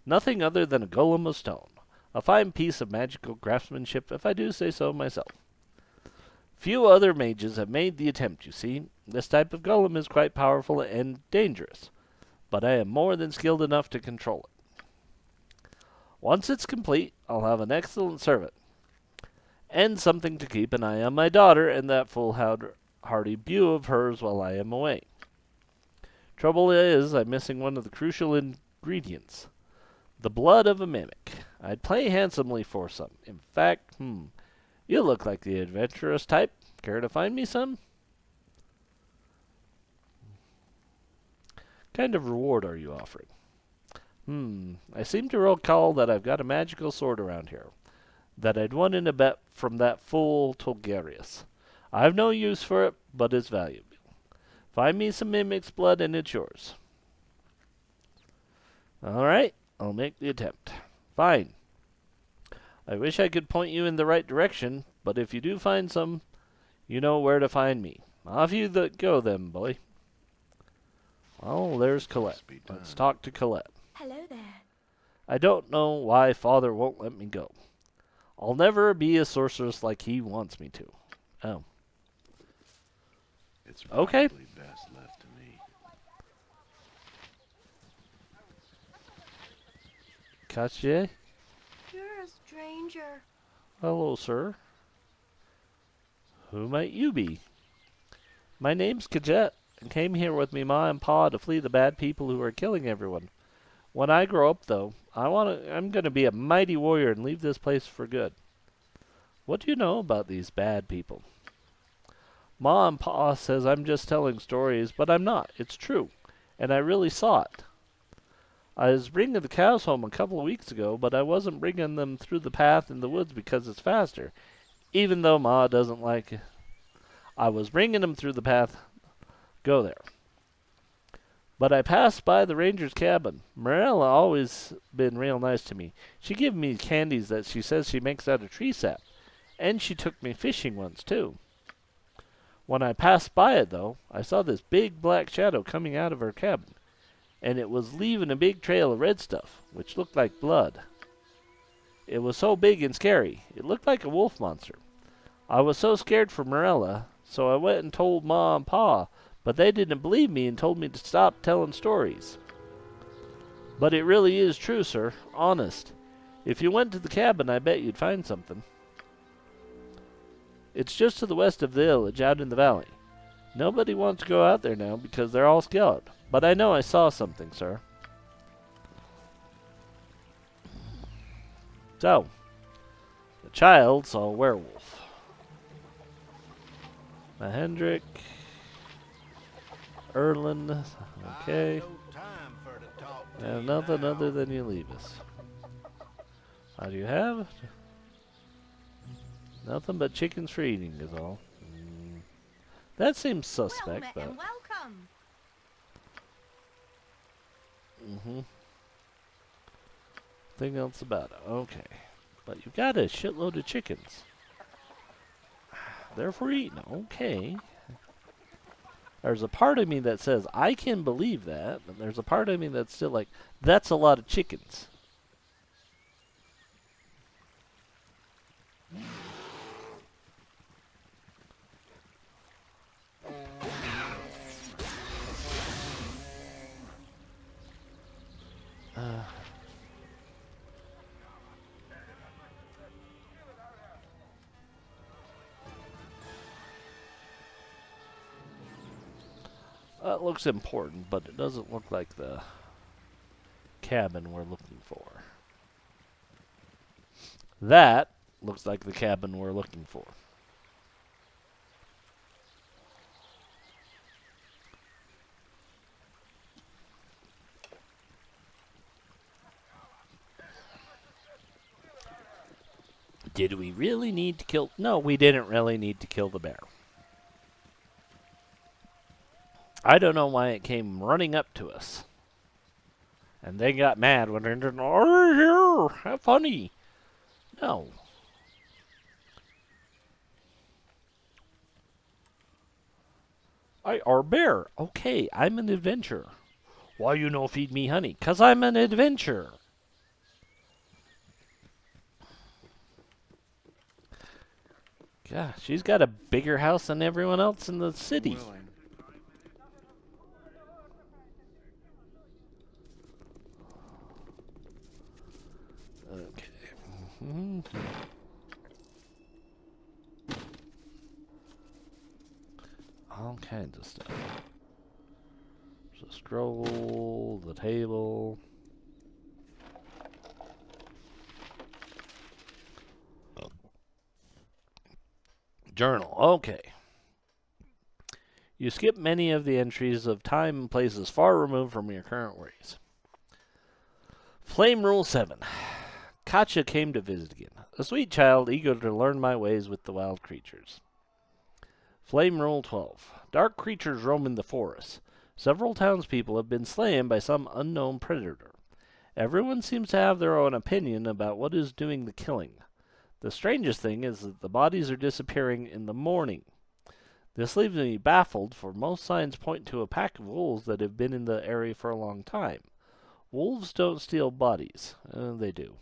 nothing other than a golem of stone. A fine piece of magical craftsmanship, if I do say so myself. Few other mages have made the attempt, you see. This type of golem is quite powerful and dangerous. but I am more than skilled enough to control it. Once it's complete, I'll have an excellent servant, and something to keep an eye on my daughter and that foolhardy beau of hers while I am away. Trouble is, I'm missing one of the crucial ingredients. The blood of a mimic. I'd pay handsomely for some. In fact, you look like the adventurous type. Care to find me some? Kind of reward are you offering? I seem to recall that I've got a magical sword around here that I'd won in a bet from that fool Tolgarius. I've no use for it, but it's valuable. Find me some mimic's blood and it's yours. All right, I'll make the attempt. Fine. I wish I could point you in the right direction, but if you do find some, you know where to find me. Off you go then, boy. Oh, there's Colette. Let's talk to Colette. Hello there. I don't know why Father won't let me go. I'll never be a sorceress like he wants me to. Oh. It's okay. probably best left to me. Kache? You're a stranger. Hello, sir. Who might you be? My name's Kajet, and came here with me ma and pa to flee the bad people who are killing everyone. When I grow up, though, I'm going to be a mighty warrior and leave this place for good. What do you know about these bad people? Ma and pa says I'm just telling stories, but I'm not. It's true, and I really saw it. I was bringing the cows home a couple of weeks ago, but I wasn't bringing them through the path in the woods because it's faster, even though ma doesn't like it. I was bringing them through the path. Go there. But I passed by the ranger's cabin. Morella always been real nice to me. She give me candies that she says she makes out of tree sap. And she took me fishing once, too. When I passed by it, though, I saw this big black shadow coming out of her cabin. And it was leaving a big trail of red stuff, which looked like blood. It was so big and scary. It looked like a wolf monster. I was so scared for Morella, so I went and told Ma and Pa, but they didn't believe me and told me to stop telling stories. But it really is true, sir. Honest. If you went to the cabin, I bet you'd find something. It's just to the west of the village, out in the valley. Nobody wants to go out there now because they're all scared. But I know I saw something, sir. So, the child saw a werewolf. Hendrik, Erland, okay. And nothing other than you leave us. How do you have? Nothing but chickens for eating is all. That seems suspect, but... welcome. Nothing else about it. Okay. But you got a shitload of chickens. They're for eating. Okay. There's a part of me that says, I can believe that, but there's a part of me that's still like, that's a lot of chickens. That looks important, but it doesn't look like the cabin we're looking for. That looks like the cabin we're looking for. Did we really need to kill... No, we didn't really need to kill the bear. I don't know why it came running up to us. And they got mad when they didn't... Oh, here! How funny! No. I are bear. Okay, I'm an adventurer. Why you no feed me honey? 'Cause I'm an adventurer. God, she's got a bigger house than everyone else in the city. all kinds of stuff. There's a scroll, the table. Journal, okay. You skip many of the entries of time and places far removed from your current worries. Flame Rule 7. Katja came to visit again, a sweet child eager to learn my ways with the wild creatures. Flame Rule 12. Dark creatures roam in the forest. Several townspeople have been slain by some unknown predator. Everyone seems to have their own opinion about what is doing the killing. The strangest thing is that the bodies are disappearing in the morning. This leaves me baffled, for most signs point to a pack of wolves that have been in the area for a long time. Wolves don't steal bodies. They do.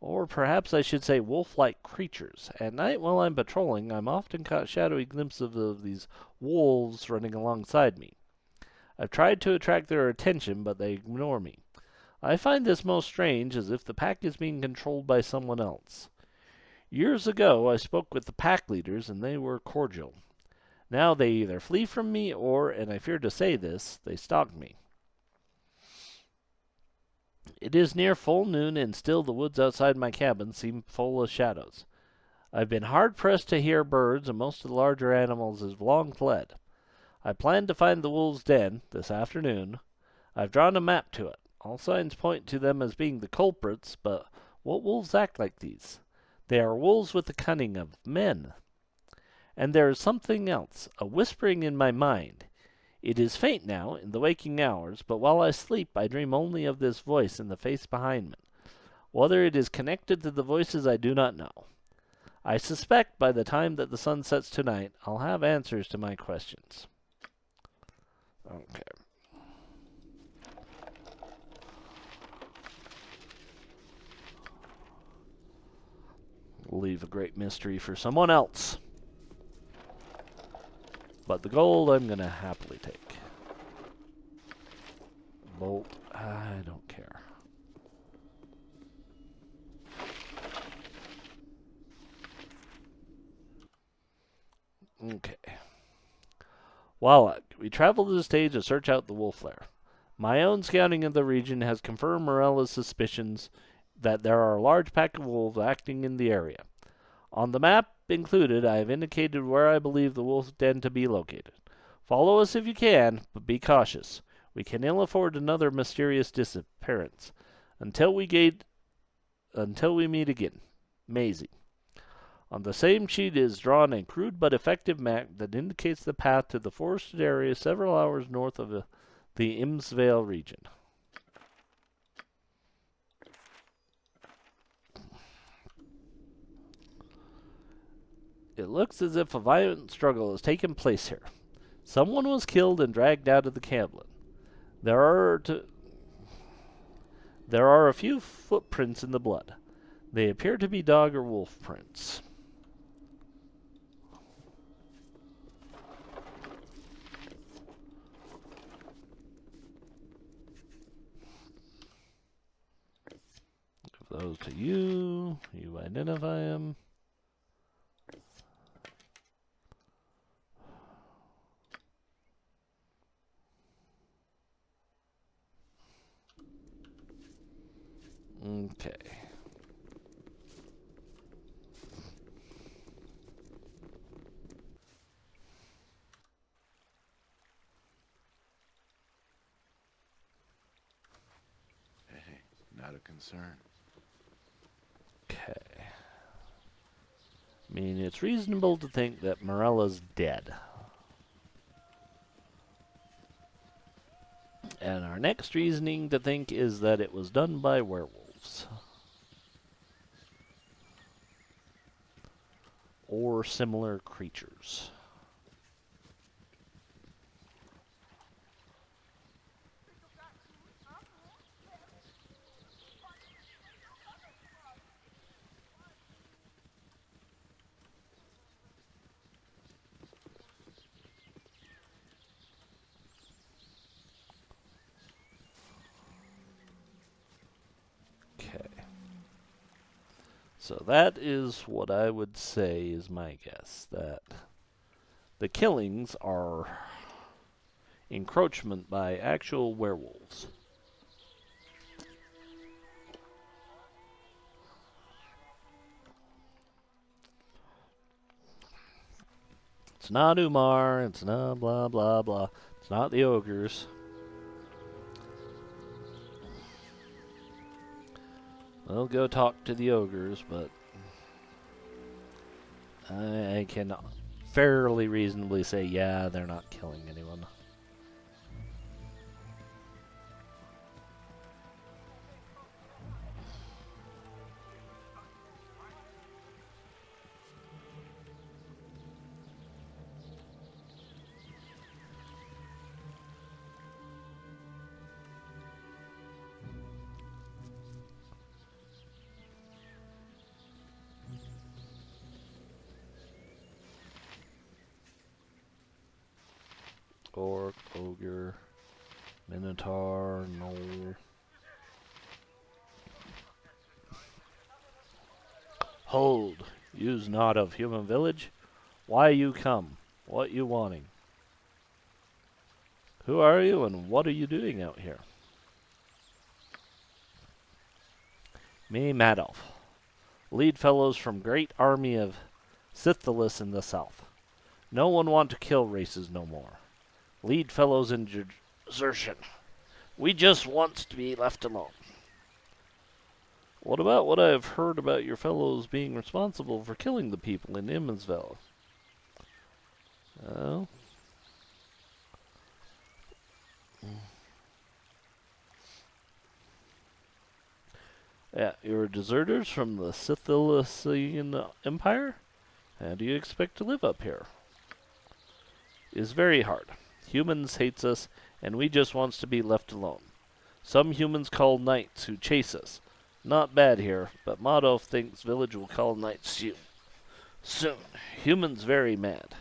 Or perhaps I should say wolf-like creatures. At night while I'm patrolling, I'm often caught shadowy glimpses of these wolves running alongside me. I've tried to attract their attention, but they ignore me. I find this most strange, as if the pack is being controlled by someone else. Years ago, I spoke with the pack leaders, and they were cordial. Now they either flee from me or, and I fear to say this, they stalk me. It is near full noon, and still the woods outside my cabin seem full of shadows. I've been hard-pressed to hear birds, and most of the larger animals have long fled. I plan to find the wolves' den this afternoon. I've drawn a map to it. All signs point to them as being the culprits, but what wolves act like these? They are wolves with the cunning of men. And there is something else, a whispering in my mind. It is faint now, in the waking hours, but while I sleep I dream only of this voice in the face behind me. Whether it is connected to the voices I do not know. I suspect by the time that the sun sets tonight, I'll have answers to my questions. Okay. We'll leave a great mystery for someone else. But the gold I'm going to happily take. Bolt, I don't care. Okay. Wallach, we travel to the stage to search out the wolf lair. My own scouting of the region has confirmed Morella's suspicions that there are a large pack of wolves acting in the area. On the map included, I have indicated where I believe the wolf's den to be located. Follow us if you can, but be cautious. We can ill afford another mysterious disappearance. Until we meet again. Maisie. On the same sheet is drawn a crude but effective map that indicates the path to the forested area several hours north of the Imnesvale region. It looks as if a violent struggle has taken place here. Someone was killed and dragged out of the cabin. There are a few footprints in the blood. They appear to be dog or wolf prints. Give those to you. You identify them. Okay. Hey, not a concern. Okay. I mean, it's reasonable to think that Morella's dead. And our next reasoning to think is that it was done by werewolves. Or similar creatures. So that is what I would say is my guess, that The killings are encroachment by actual werewolves. It's not Umar, it's not blah blah blah. It's not the ogres. I'll go talk to the ogres, but I can fairly reasonably say, yeah, they're not killing anyone. Orc, ogre, minotaur, no. Hold, yous not of human village. Why you come? What you wanting? Who are you and what are you doing out here? Me, Madolf. Lead fellows from great army of Scythilis in the south. No one want to kill races no more. Lead fellows in desertion. We just wants to be left alone. What about what I've heard about your fellows being responsible for killing the people in Imnesvale? Oh? Yeah, you're deserters from the Scythilician Empire? How do you expect to live up here? It's very hard. Humans hates us, and we just wants to be left alone. Some humans call knights who chase us. Not bad here, but Madolf thinks village will call knights soon. Humans very mad.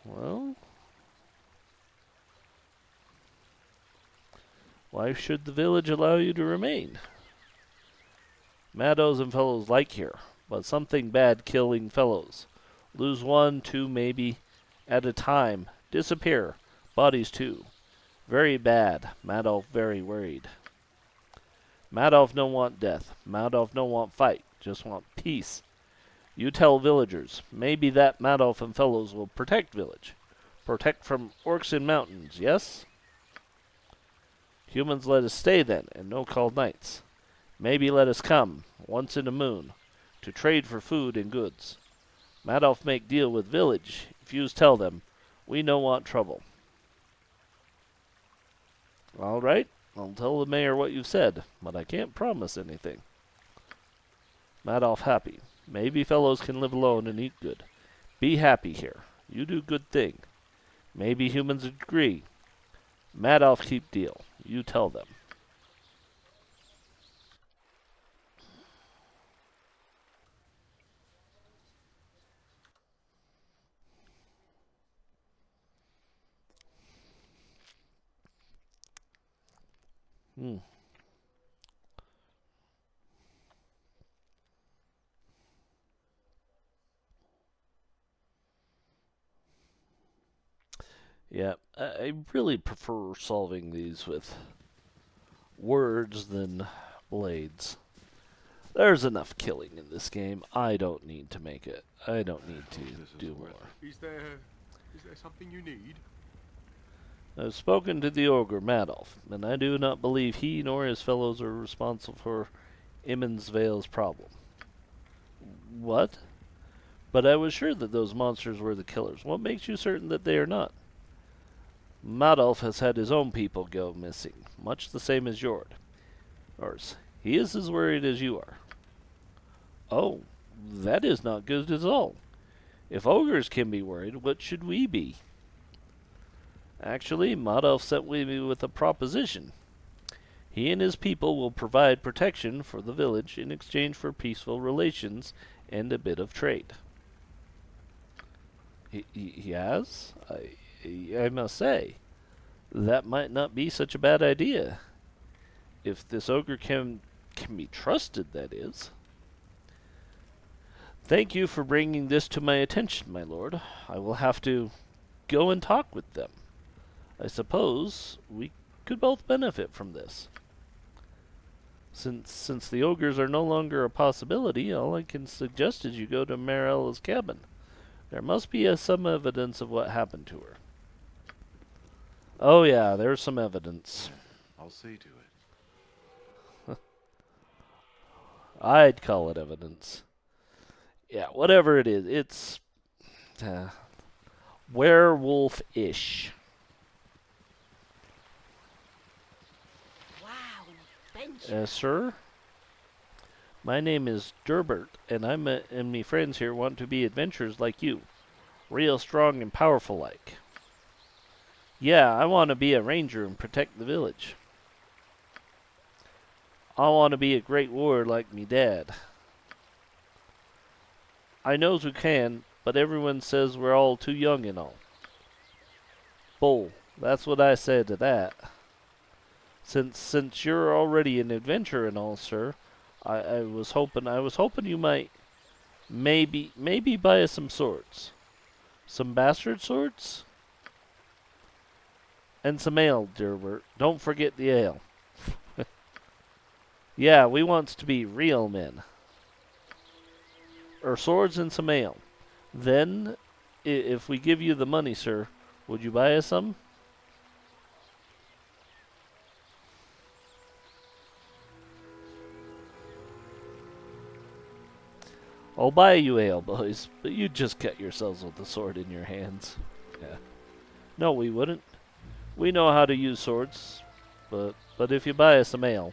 Well, why should the village allow you to remain? Maddos and fellows like here, but something bad killing fellows. Lose one, two maybe, at a time. Disappear. Bodies too. Very bad. Madolf very worried. Madolf no want death. Madolf no want fight. Just want peace. You tell villagers. Maybe that Madolf and fellows will protect village. Protect from orcs in mountains, yes? Humans let us stay then, and no call knights. Maybe let us come, once in a moon, to trade for food and goods. Madolf make deal with village, if yous tell them, we no want trouble. All right, I'll tell the mayor what you've said, but I can't promise anything. Madolf happy. Maybe fellows can live alone and eat good. Be happy here. You do good thing. Maybe humans agree. Madolf keep deal. You tell them. Yeah, I really prefer solving these with words than blades. There's enough killing in this game. I don't need to make it. I don't need to do more. Is there something you need? I've spoken to the ogre Madolf, and I do not believe he nor his fellows are responsible for Imnesvale's problem. What? But I was sure that those monsters were the killers. What makes you certain that they are not? Madolf has had his own people go missing, much the same as yours. He is as worried as you are. Oh, that is not good at all. If ogres can be worried, what should we be? Actually, Madolf sent me with a proposition. He and his people will provide protection for the village in exchange for peaceful relations and a bit of trade. He has? I must say, that might not be such a bad idea. If this ogre can be trusted, that is. Thank you for bringing this to my attention, my lord. I will have to go and talk with them. I suppose we could both benefit from this. Since the ogres are no longer a possibility, all I can suggest is you go to Marella's cabin. There must be some evidence of what happened to her. Oh yeah, there's some evidence. I'll see to it. I'd call it evidence. Yeah, whatever it is, it's werewolf-ish. Wow, an adventure. Sir? My name is Durbert, and and me friends here want to be adventurers like you. Real strong and powerful like. Yeah, I want to be a ranger and protect the village. I want to be a great warrior like me dad. I knows who can, but everyone says we're all too young and all. Bull, that's what I said to that. Since you're already an adventurer and all, sir, I was hoping you might maybe buy us some swords. Some bastard swords? And some ale, Durbert. Don't forget the ale. Yeah, we wants to be real men. Or swords and some ale. Then, if we give you the money, sir, would you buy us some? I'll buy you ale, boys, but you just cut yourselves with the sword in your hands. Yeah. No, we wouldn't. We know how to use swords, but if you buy us some ale,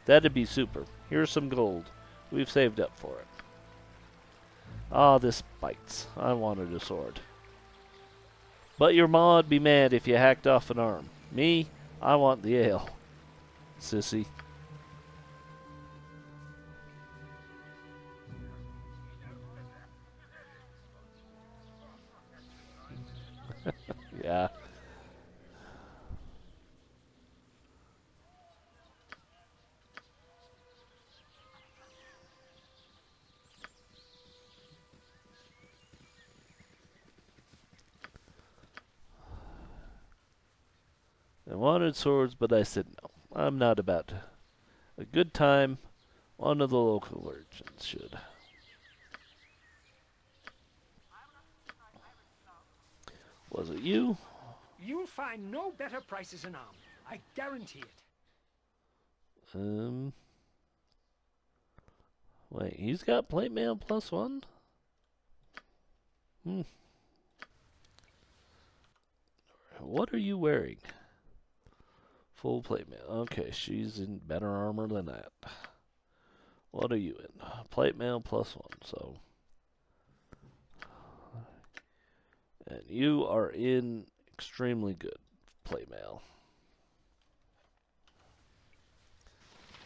that'd be super. Here's some gold. We've saved up for it. Ah, this bites. I wanted a sword. But your ma'd be mad if you hacked off an arm. Me, I want the ale. Sissy. Yeah. I wanted swords, but I said no. I'm not about a good time. One of the local urchins should. Was it you? You'll find no better prices in Arm. I guarantee it. Wait, he's got plate mail +1? What are you wearing? Full plate mail. Okay, she's in better armor than that. What are you in? Plate mail +1, so. And you are in extremely good plate mail.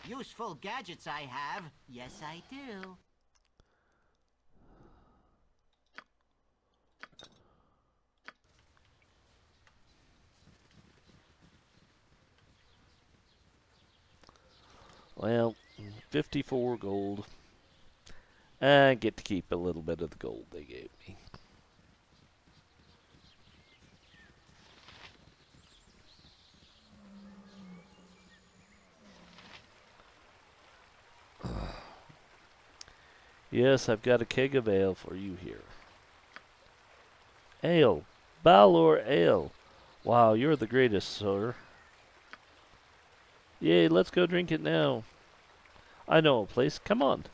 Useful gadgets I have. Yes, I do. Well, 54 gold. I get to keep a little bit of the gold they gave me. Yes, I've got a keg of ale for you here. Ale. Baldur ale. Wow, you're the greatest, sir. Yay, let's go drink it now. I know a place. Come on.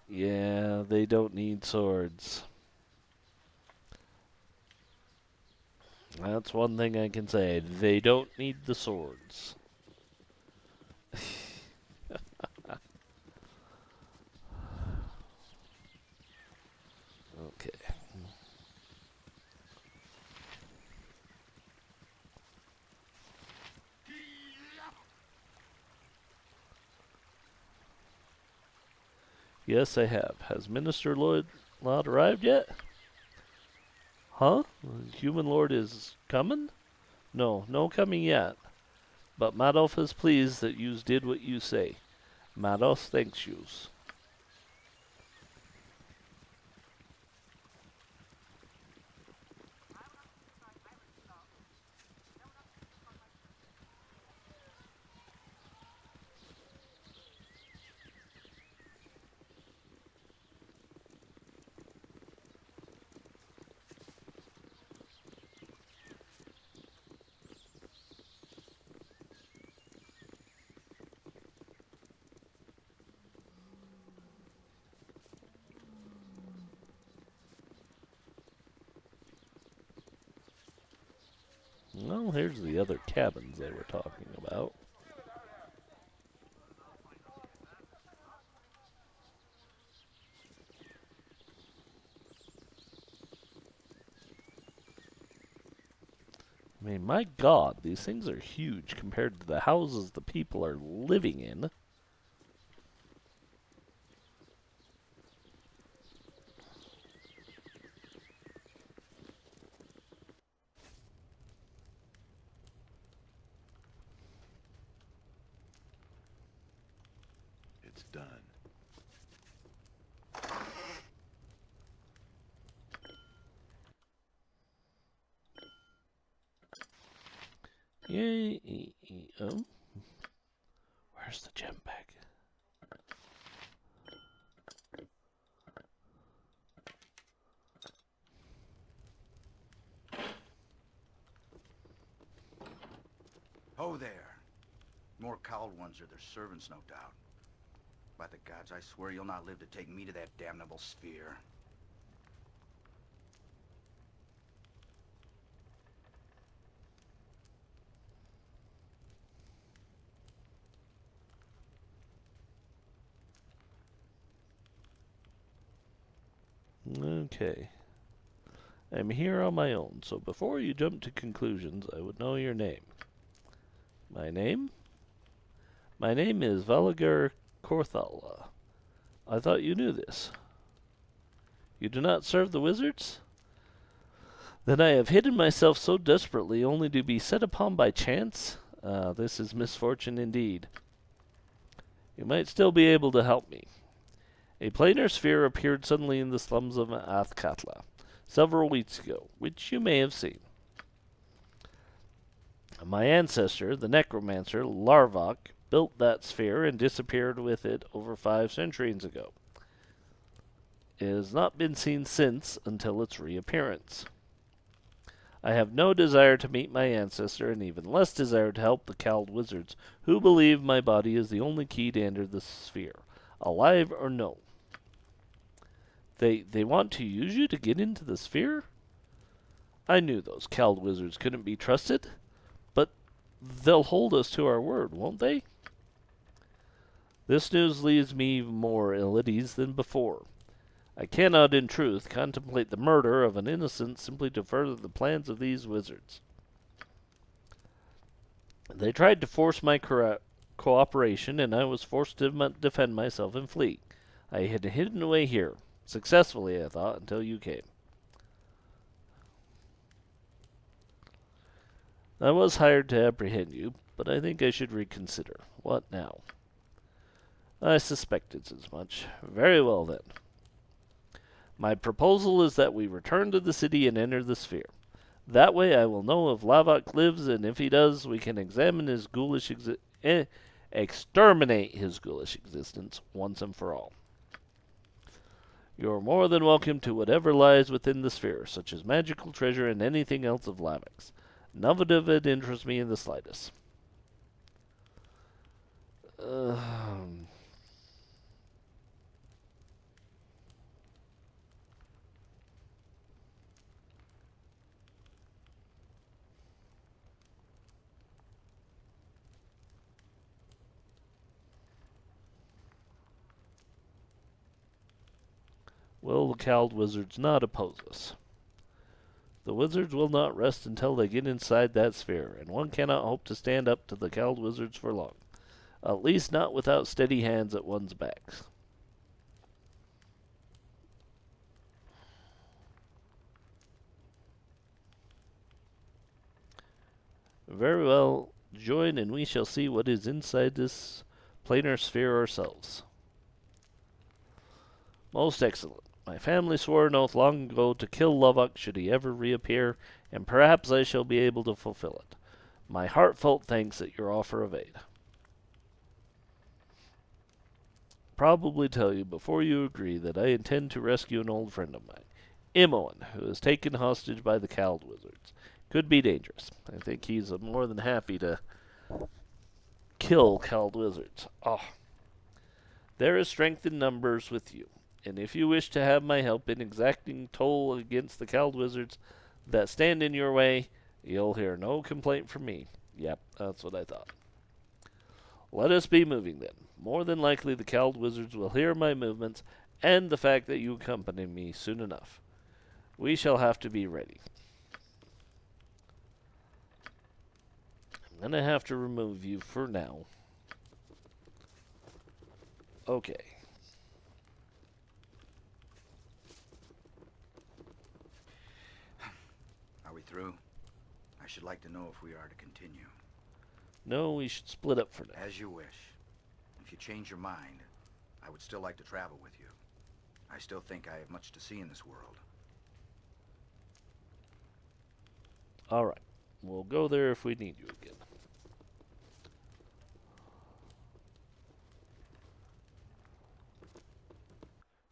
Yeah, they don't need swords. That's one thing I can say. They don't need the swords. Okay. Yes, I have. Has Minister Lloyd arrived yet? Huh? The human lord is coming? No, no coming yet. But Madoff is pleased that yous did what you say. Madoff thanks yous. Well, here's the other cabins they were talking about. I mean, my god, these things are huge compared to the houses the people are living in. It's done. Yay. Oh. Where's the gem bag? Ho there. More cowled ones are their servants, no doubt. By the gods, I swear you'll not live to take me to that damnable sphere. Okay. I'm here on my own, so before you jump to conclusions, I would know your name. My name? My name is Valagar Korthala. I thought you knew this. You do not serve the wizards? Then I have hidden myself so desperately only to be set upon by chance? This is misfortune indeed. You might still be able to help me. A planar sphere appeared suddenly in the slums of Athkatla several weeks ago, which you may have seen. My ancestor, the necromancer Larvok, built that sphere and disappeared with it over 5 centuries ago. It has not been seen since until its reappearance. I have no desire to meet my ancestor, and even less desire to help the cowled wizards, who believe my body is the only key to enter the sphere, alive or no. They want to use you to get into the sphere? I knew those cowled wizards couldn't be trusted, but they'll hold us to our word, won't they? This news leaves me even more ill at ease than before. I cannot, in truth, contemplate the murder of an innocent simply to further the plans of these wizards. They tried to force my cooperation, and I was forced to defend myself and flee. I had hidden away here, successfully, I thought, until you came. I was hired to apprehend you, but I think I should reconsider. What now? I suspected as much. Very well, then. My proposal is that we return to the city and enter the sphere. That way I will know if Lavok lives, and if he does, we can examine his ghoulish exterminate his ghoulish existence once and for all. You are more than welcome to whatever lies within the sphere, such as magical treasure and anything else of Lavok's. None of it interests me in the slightest. Will the cowled wizards not oppose us? The wizards will not rest until they get inside that sphere, and one cannot hope to stand up to the cowled wizards for long. At least not without steady hands at one's backs. Very well. Join and we shall see what is inside this planar sphere ourselves. Most excellent. My family swore an oath long ago to kill Lovok should he ever reappear, and perhaps I shall be able to fulfill it. My heartfelt thanks at your offer of aid. Probably tell you before you agree that I intend to rescue an old friend of mine, Imoen, who is taken hostage by the Cald Wizards. Could be dangerous. I think he's more than happy to kill Cald Wizards. Oh. There is strength in numbers with you, and if you wish to have my help in exacting toll against the Cald Wizards that stand in your way, you'll hear no complaint from me. Yep, that's what I thought. Let us be moving then. More than likely the Cald Wizards will hear my movements and the fact that you accompany me soon enough. We shall have to be ready. I'm going to have to remove you for now. Okay. Are we through? I should like to know if we are to continue. No, we should split up for now. As you wish. If you change your mind, I would still like to travel with you. I still think I have much to see in this world. Alright. We'll go there if we need you again.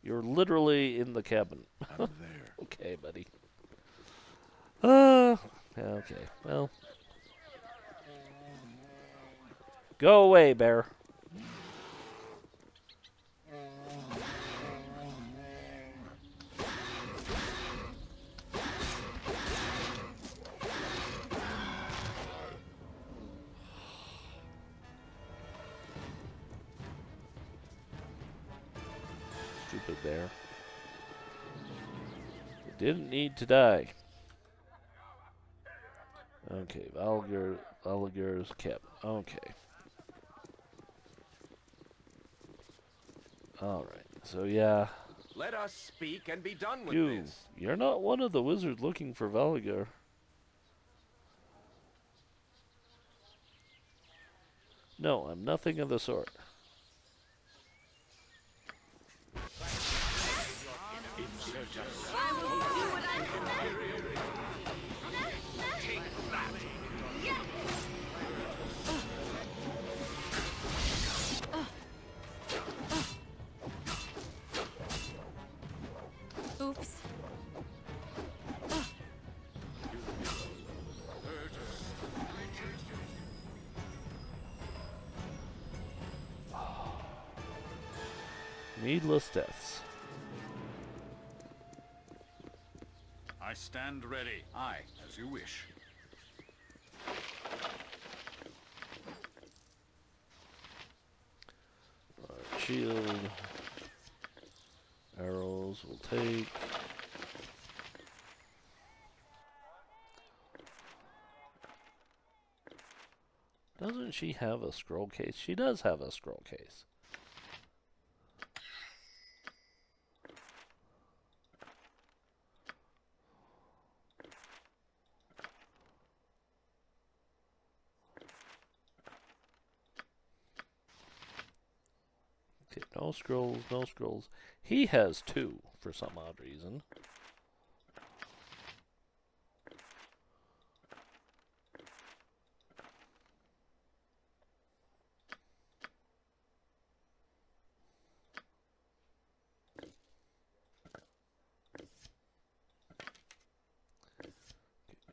You're literally in the cabin. I'm there. Okay, buddy. Okay. Well. Go away, bear. Stupid bear. It didn't need to die. Okay, Valgur's kept. Okay. Alright, so yeah. Let us speak and be done with this. You're not one of the wizards looking for Valgur. No, I'm nothing of the sort. Oops. Needless deaths. I stand ready. Aye, as you wish. Shield. Arrows will take. Doesn't she have a scroll case? She does have a scroll case. Okay, no scrolls, no scrolls. He has 2 for some odd reason.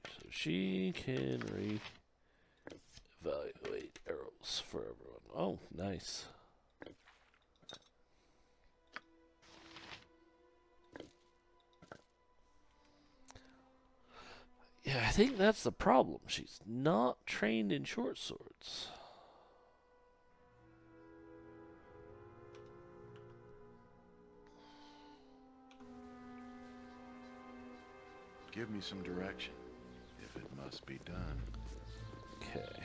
So she can re-evaluate arrows for everyone. Oh, nice. Yeah, I think that's the problem. She's not trained in short swords. Give me some direction, if it must be done. Okay.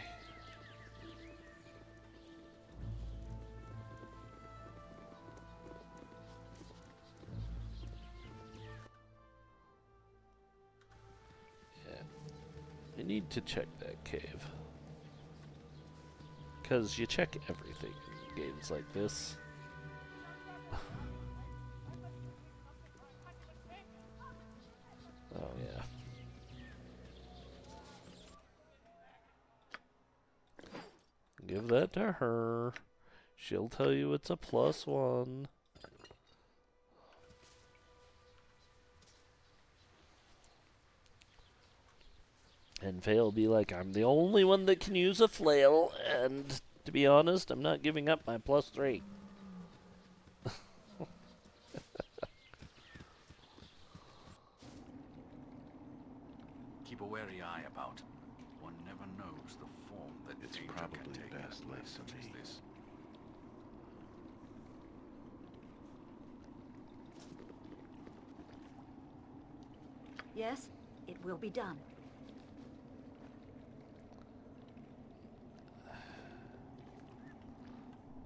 I need to check that cave. Because you check everything in games like this. Oh, yeah. Give that to her. She'll tell you it's a +1. And Faye will be like, I'm the only one that can use a flail, and to be honest, I'm not giving up my +3. Keep a wary eye about. One never knows the form that It's danger probably can take in a best place left such to as me. this. Yes, it will be done.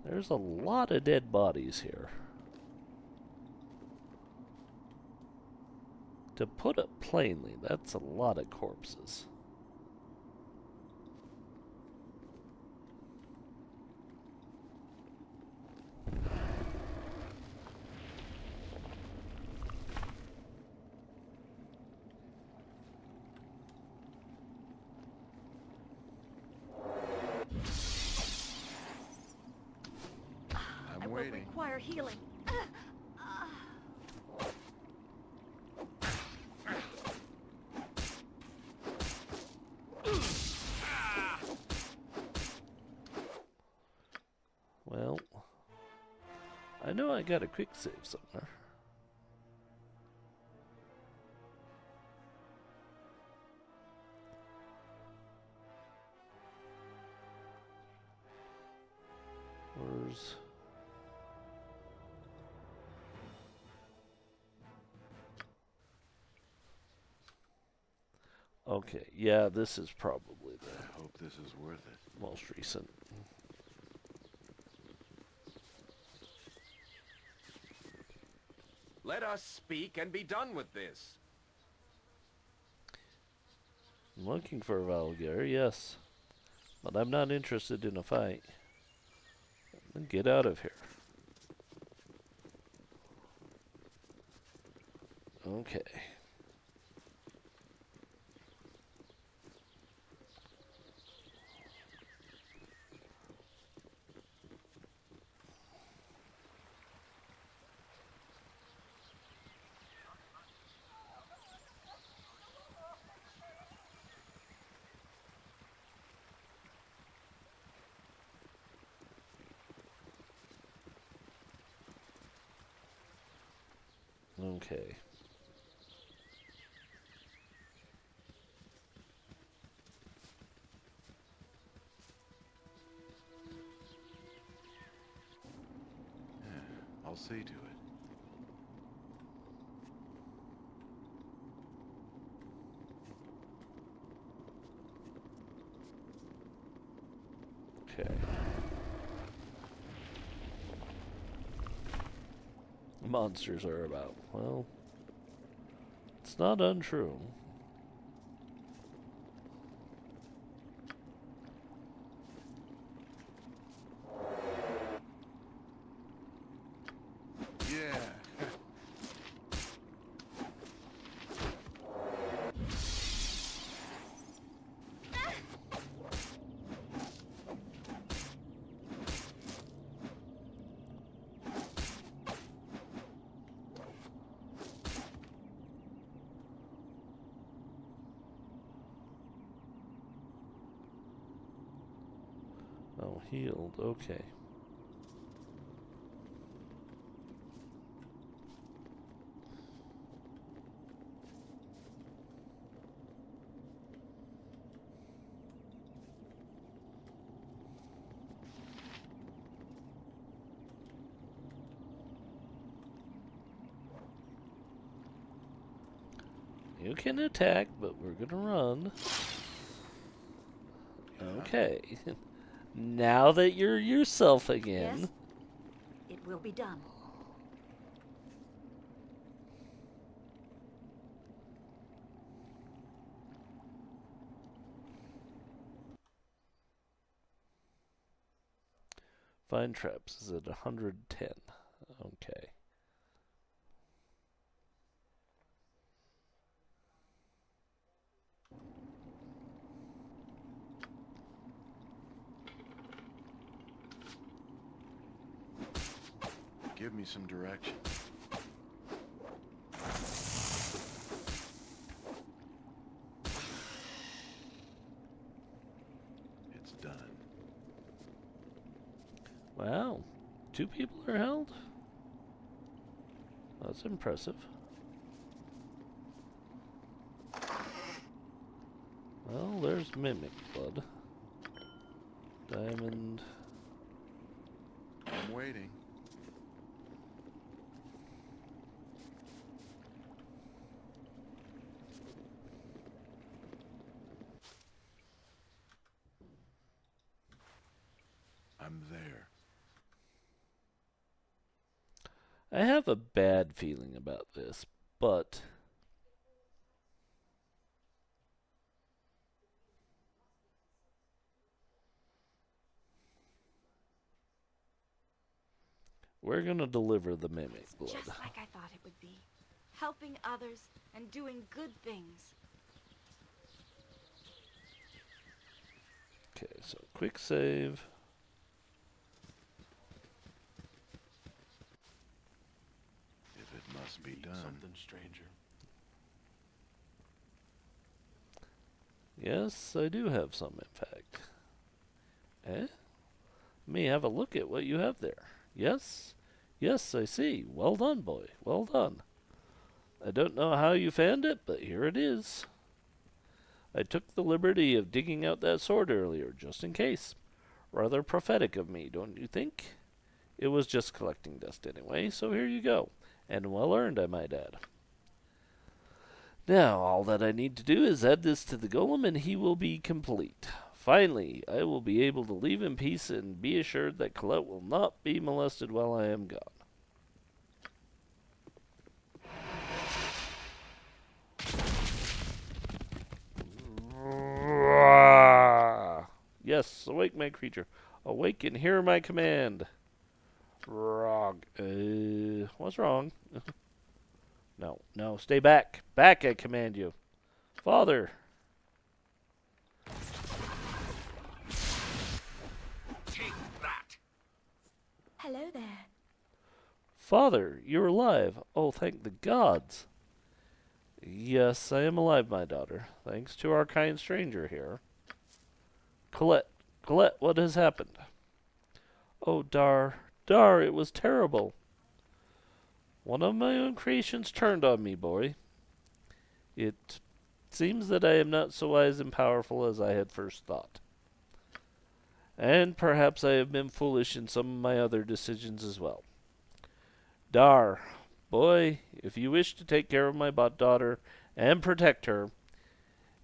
There's a lot of dead bodies here. To put it plainly, that's a lot of corpses. I'm waiting. Require healing. Well, I know I got a quick save somewhere. Where's... Okay, yeah, this is probably the I hope this is worth it. most recent. Let us speak and be done with this. I'm looking for Valgar, yes. But I'm not interested in a fight. Then get out of here. Okay. Okay. Yeah, I'll see to it. Okay. Monsters are about. Well, it's not untrue. Yeah. Oh, healed. Okay. You can attack, but we're gonna run. Okay. Now that you're yourself again. Yes, it will be done. Find traps is at 110. Okay. Give me some direction. It's done. Wow. 2 people are held? That's impressive. Well, there's Mimic Blood. Diamond. I'm waiting. I'm there. I have a bad feeling about this, but we're gonna deliver the Mimic Blood. Just like I thought it would be. Helping others and doing good things. Okay, so quick save. If it must be done. Something, stranger. Yes, I do have some, in fact. Eh? Let me have a look at what you have there. Yes? Yes, I see. Well done, boy. Well done. I don't know how you found it, but here it is. I took the liberty of digging out that sword earlier, just in case. Rather prophetic of me, don't you think? It was just collecting dust anyway, so here you go. And well earned, I might add. Now, all that I need to do is add this to the golem and he will be complete. Finally, I will be able to leave in peace and be assured that Colette will not be molested while I am gone. Yes, awake, my creature. Awake and hear my command. Wrong. What's wrong? No, no, stay back. Back, I command you. Father. Take that! Hello there. Father, you're alive. Oh, thank the gods. Yes, I am alive, my daughter. Thanks to our kind stranger here. Colette, Colette, what has happened? Oh, Dar, it was terrible. One of my own creations turned on me, boy. It seems that I am not so wise and powerful as I had first thought. And perhaps I have been foolish in some of my other decisions as well. Dar, boy, if you wish to take care of my daughter and protect her,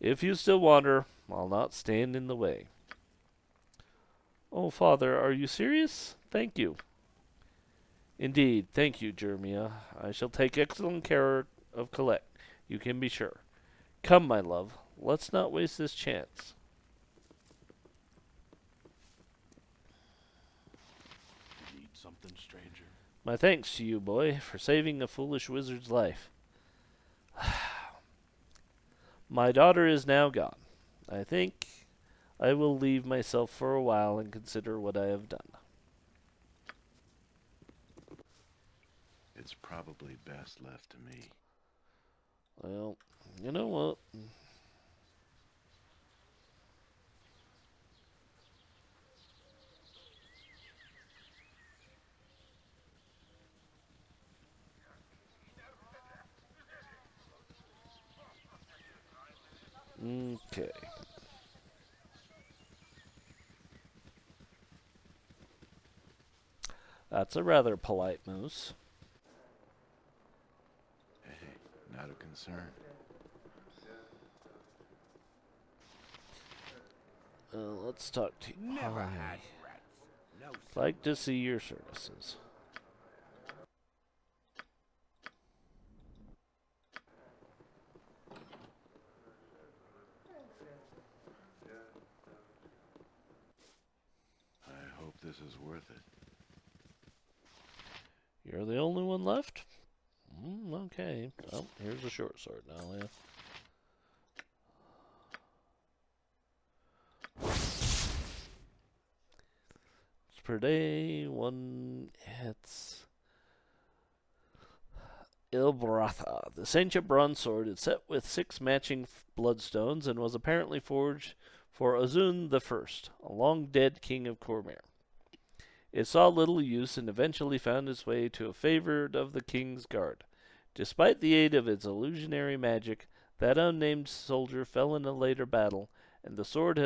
if you still want her, I'll not stand in the way. Oh, Father, are you serious? Thank you. Indeed, thank you, Jeremia. I shall take excellent care of Colette, you can be sure. Come, my love, let's not waste this chance. You need something, stranger. My thanks to you, boy, for saving a foolish wizard's life. My daughter is now gone. I think I will leave myself for a while and consider what I have done. It's probably best left to me. Well, you know what? Okay. That's a rather polite moose. Hey, not a concern. Let's talk to you. Never Hi. had rats. No, Like to see your services. I hope this is worth it. You're the only one left? Okay. Well, here's a short sword now, yeah. It's per day, one hits. Ilbratha. This ancient bronze sword is set with 6 matching bloodstones and was apparently forged for Azun the First, a long-dead king of Cormyr. It saw little use and eventually found its way to a favored of the king's guard. Despite the aid of its illusionary magic, that unnamed soldier fell in a later battle, and the sword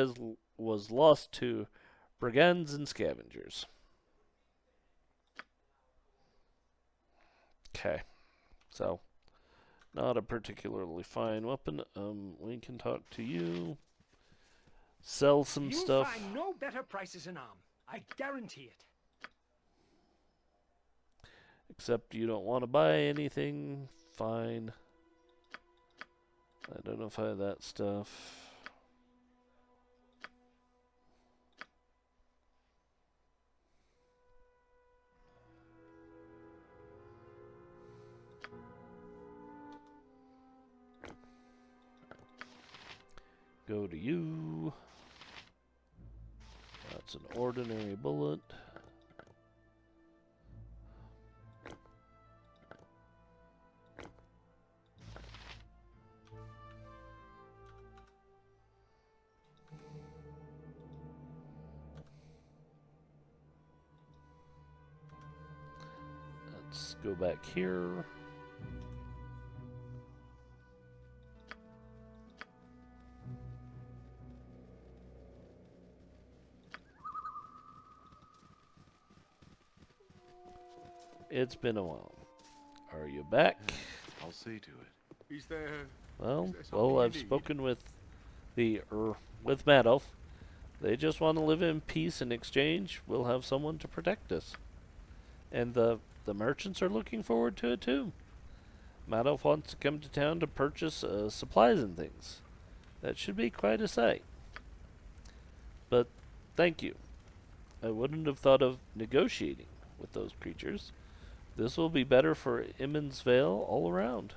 was lost to brigands and scavengers. Okay. So, not a particularly fine weapon. We can talk to you. Sell some stuff. You'll find no better prices in Arm. I guarantee it. Except you don't want to buy anything. Fine. Identify that stuff. Go to you. That's an ordinary bullet. Let's go back here. It's been a while. Are you back? I'll see to it. Is there... Well, I've spoken with with Mad Elf. They just want to live in peace. In exchange, we'll have someone to protect us. And the merchants are looking forward to it too. Mad Elf wants to come to town to purchase supplies and things. That should be quite a sight. But thank you. I wouldn't have thought of negotiating with those creatures. This will be better for Imnesvale all around.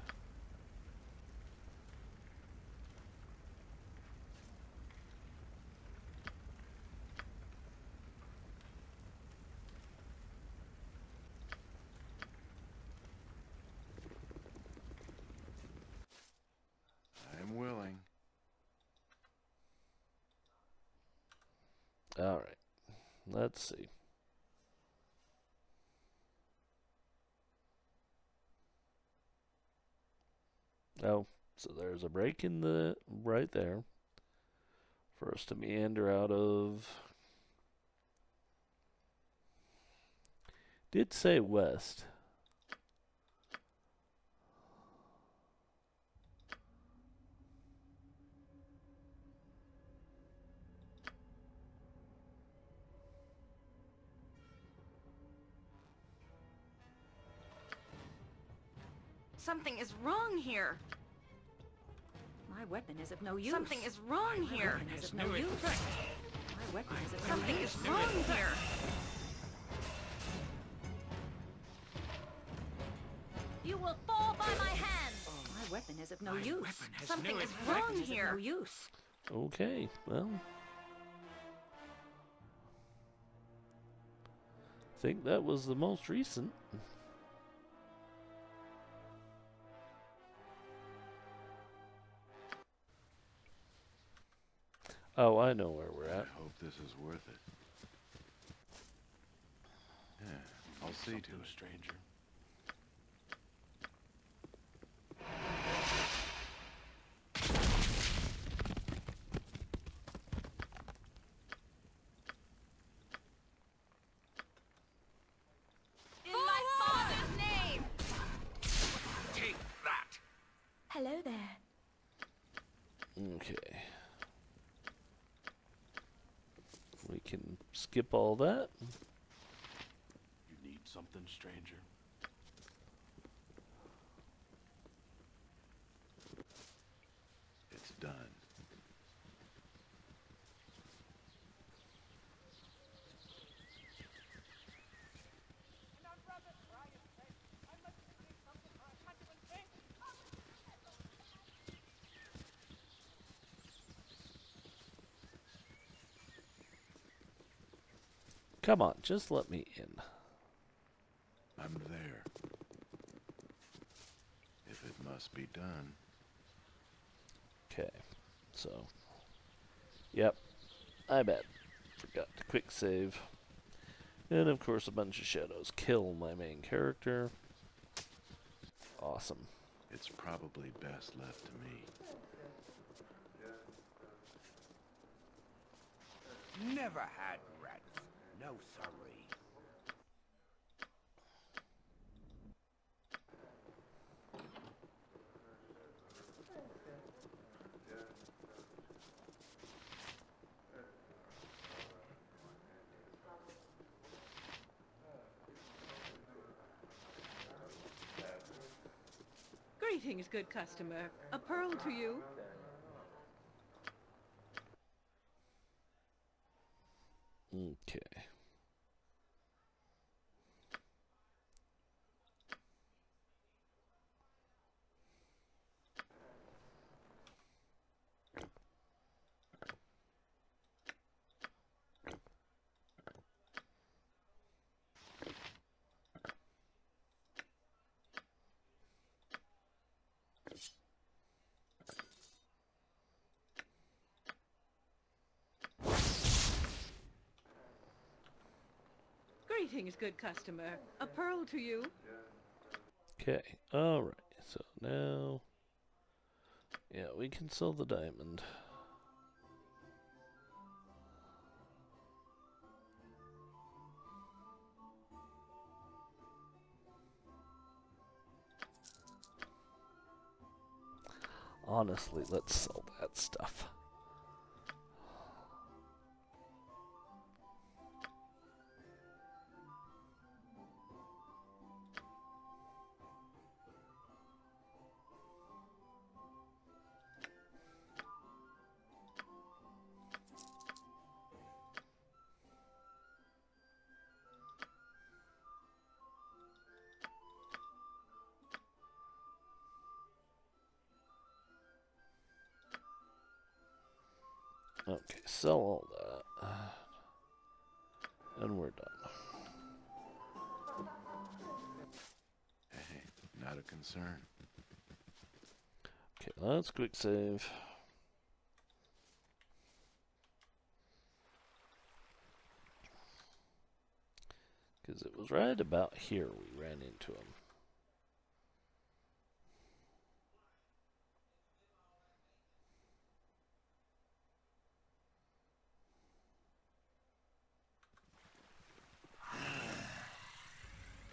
I'm willing. All right. Let's see. Oh, so there's a break in the right there for us to meander out of. Did say west. Something is wrong here. My weapon is of no use. Something is wrong here. My weapon is of no use. My weapon is of no Something use. is wrong here. You will fall by my hand. My weapon is of no use. Something is My wrong weapon is of here. no use. Okay, well. I think that was the most recent. Oh, I know where we're at. I hope this is worth it. Yeah, I'll see to it, stranger. In my father's name! Take that! Hello there. Okay. We can skip all that. You need something, stranger? It's done. Come on, just let me in. I'm there. If it must be done. Okay, so. Yep, I bet. Forgot to quick save. And of course a bunch of shadows kill my main character. Awesome. It's probably best left to me. Never had rats. No sorry. Greetings, good customer. A pearl to you. Okay. Greetings, good customer. A pearl to you. Okay, alright, so now, yeah, we can sell the diamond. Honestly, let's sell that stuff. Okay, sell all that. And we're done. Hey, not a concern. Okay, let's quick save. Because it was right about here we ran into him.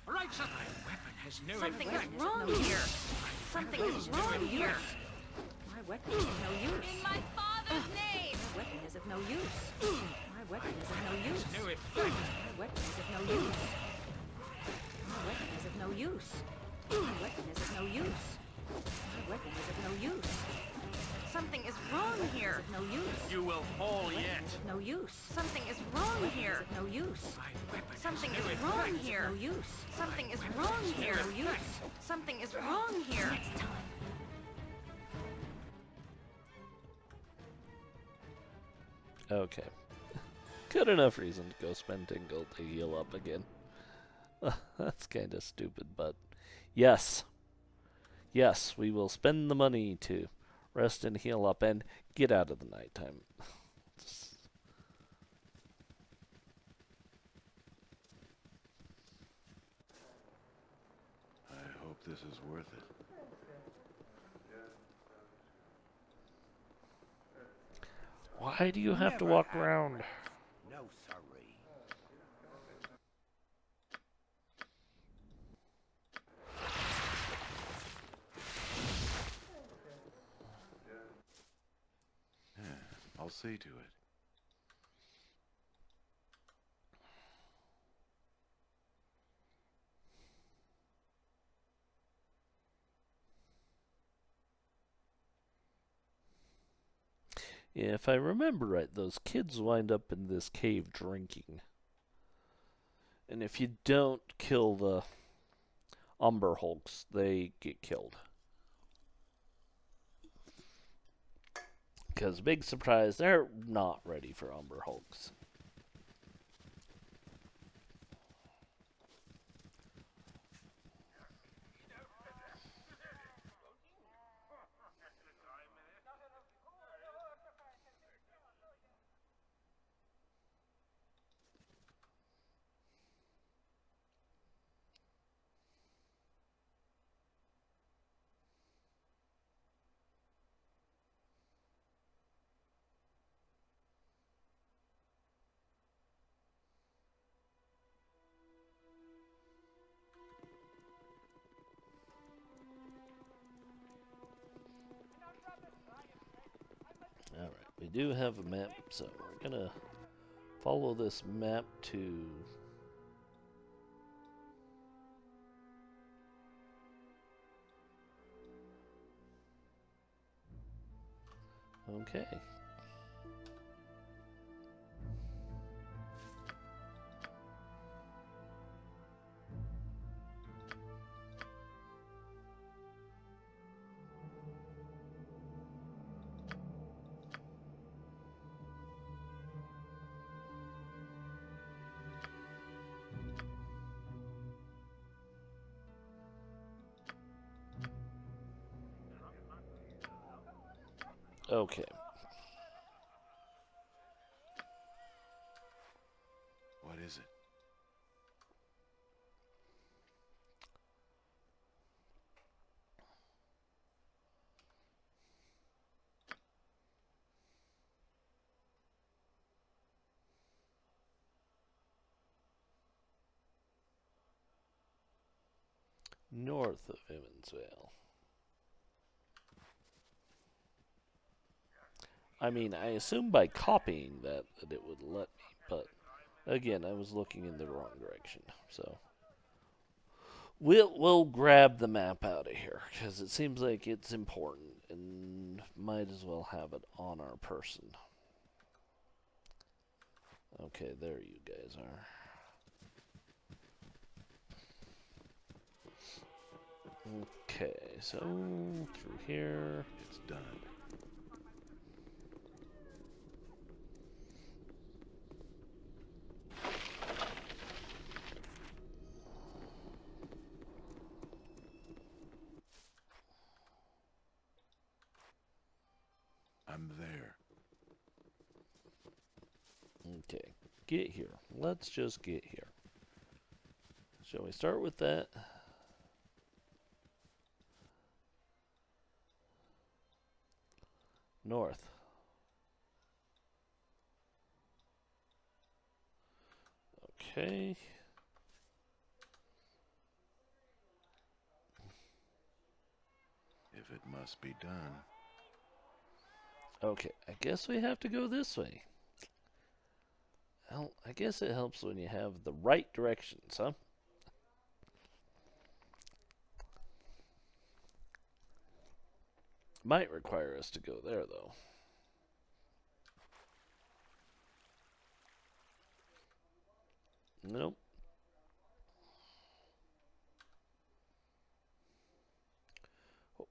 Right, so my weapon has no Something effect. is wrong here. Something is wrong here. My weapon is of no use. In my father's name! My weapon is of no use. My weapon is of no use. No effect. My weapon is of no use. My weapon is of no use. My weapon is of no use. My weapon is of no use. Something is wrong here. Of no use. You will fall My weapon yet. is of no use. Something is wrong here. Of no use. My weapon Something has no is wrong effect. here. No use. Something is wrong here. No use. Something is wrong here. Next time. Okay. Good enough reason to go spend 10 gold to heal up again. That's kind of stupid, but yes. Yes, we will spend the money to rest and heal up and get out of the nighttime. I hope this is worth it. Why do you have to walk around? No sorry. I'll see to it. Yeah, if I remember right, those kids wind up in this cave drinking. And if you don't kill the Umber Hulks, they get killed. Because, big surprise, they're not ready for Umber Hulks. do have a map, so we're gonna follow this map to... Okay. Okay. What is it? North of Imnesvale. I mean, I assume by copying that it would let me, but again, I was looking in the wrong direction. So we'll grab the map out of here because it seems like it's important and might as well have it on our person. Okay, there you guys are. Okay, so through here. It's done. I'm there. Okay, get here. Let's just get here. Shall we start with that? North. Okay. If it must be done. Okay, I guess we have to go this way. Well, I guess it helps when you have the right directions, huh? Might require us to go there, though. Nope.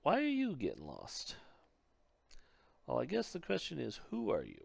Why are you getting lost? Well, I guess the question is, who are you?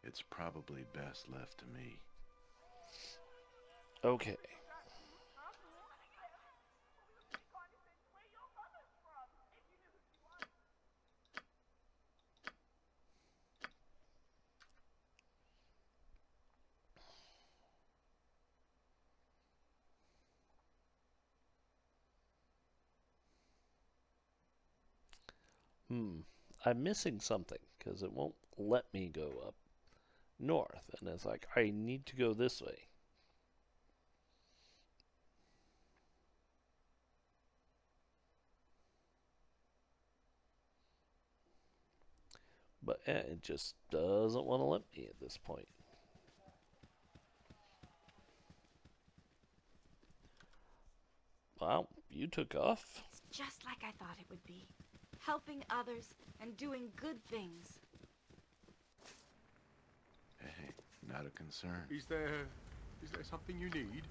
It's probably best left to me. Okay. I'm missing something because it won't let me go up north. And it's like, I need to go this way. But it just doesn't want to let me at this point. Wow, you took off. It's just like I thought it would be. Helping others and doing good things. Not a concern. Is there something you need?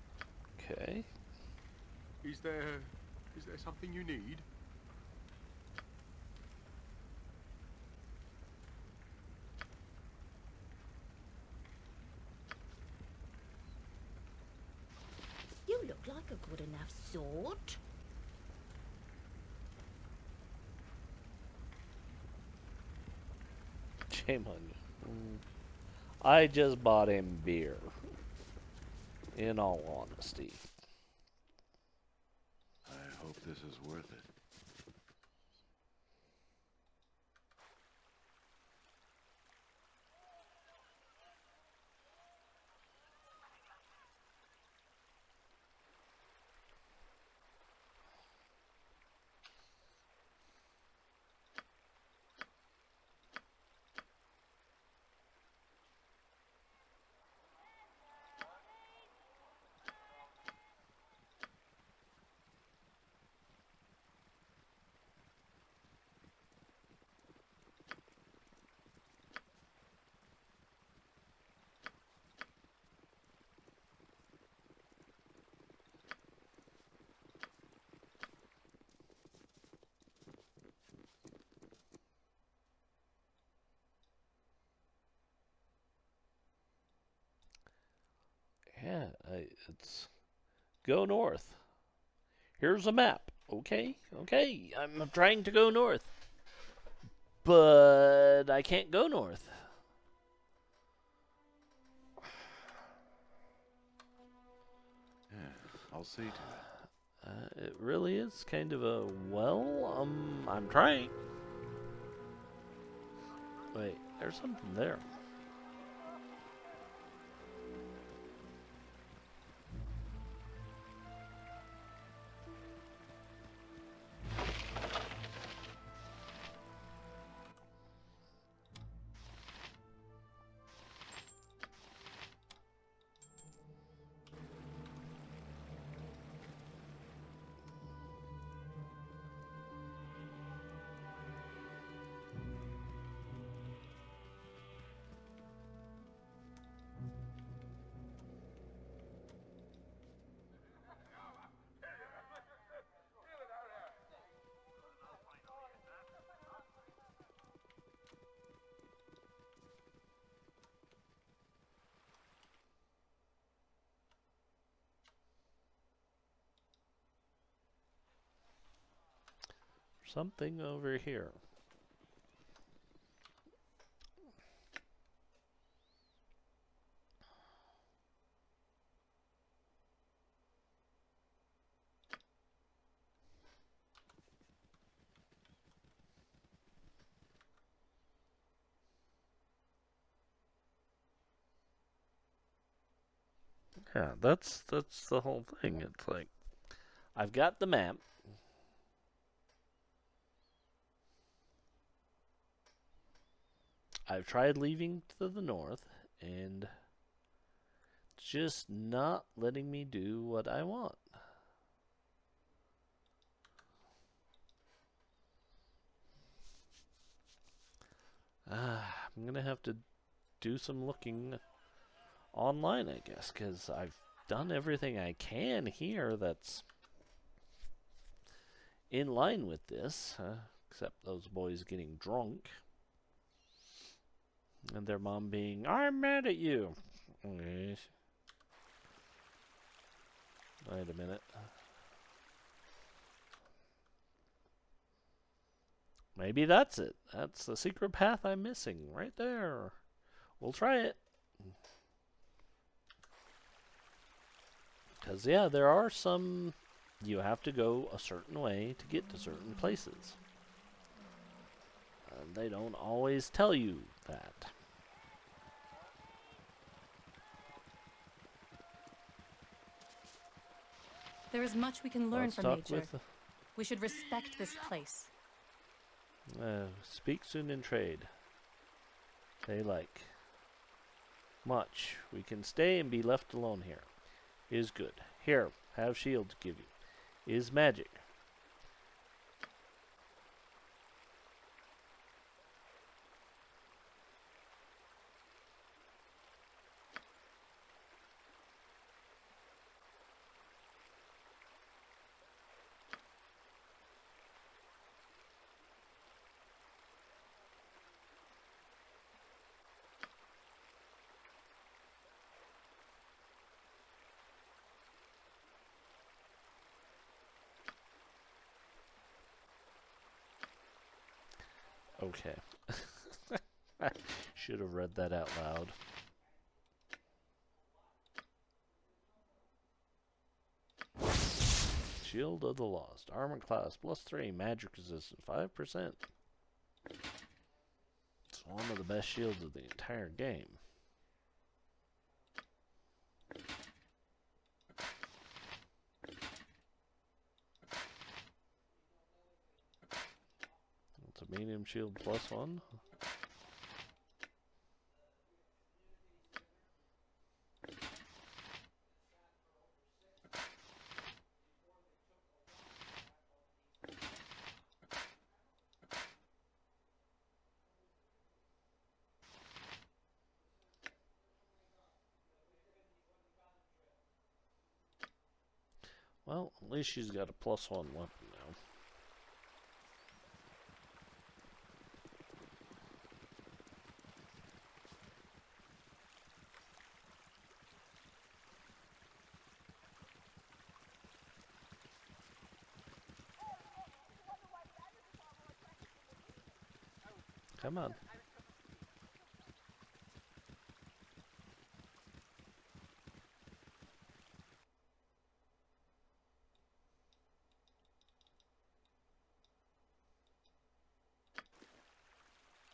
Okay. Is there something you need? You look like a good enough sort. Shame on you. I just bought him beer. In all honesty. I hope this is worth it. Yeah, it's go north. Here's a map. Okay, okay, I'm trying to go north. But I can't go north. Yeah, I'll see to it. It really is kind of a, well, I'm trying. Wait, there's something there. Something over here. Yeah, that's the whole thing. It's like I've got the map. I've tried leaving to the north, and just not letting me do what I want. I'm going to have to do some looking online, I guess, because I've done everything I can here that's in line with this, except those boys getting drunk. And their mom being, I'm mad at you. Okay. Wait a minute. Maybe that's it. That's the secret path I'm missing right there. We'll try it. Because, yeah, there are some... You have to go a certain way to get to certain places. And they don't always tell you that. There is much we can learn Let's from talk nature. with We should respect this place. speak soon and trade. They like. Much. We can stay and be left alone here. Is good. Here, have shield to give you. Is magic. Okay. I should have read that out loud. Shield of the Lost. Armor class +3. Magic resistance 5%. It's one of the best shields of the entire game. It's a medium shield +1. Well, at least she's got a +1 weapon now. Come on.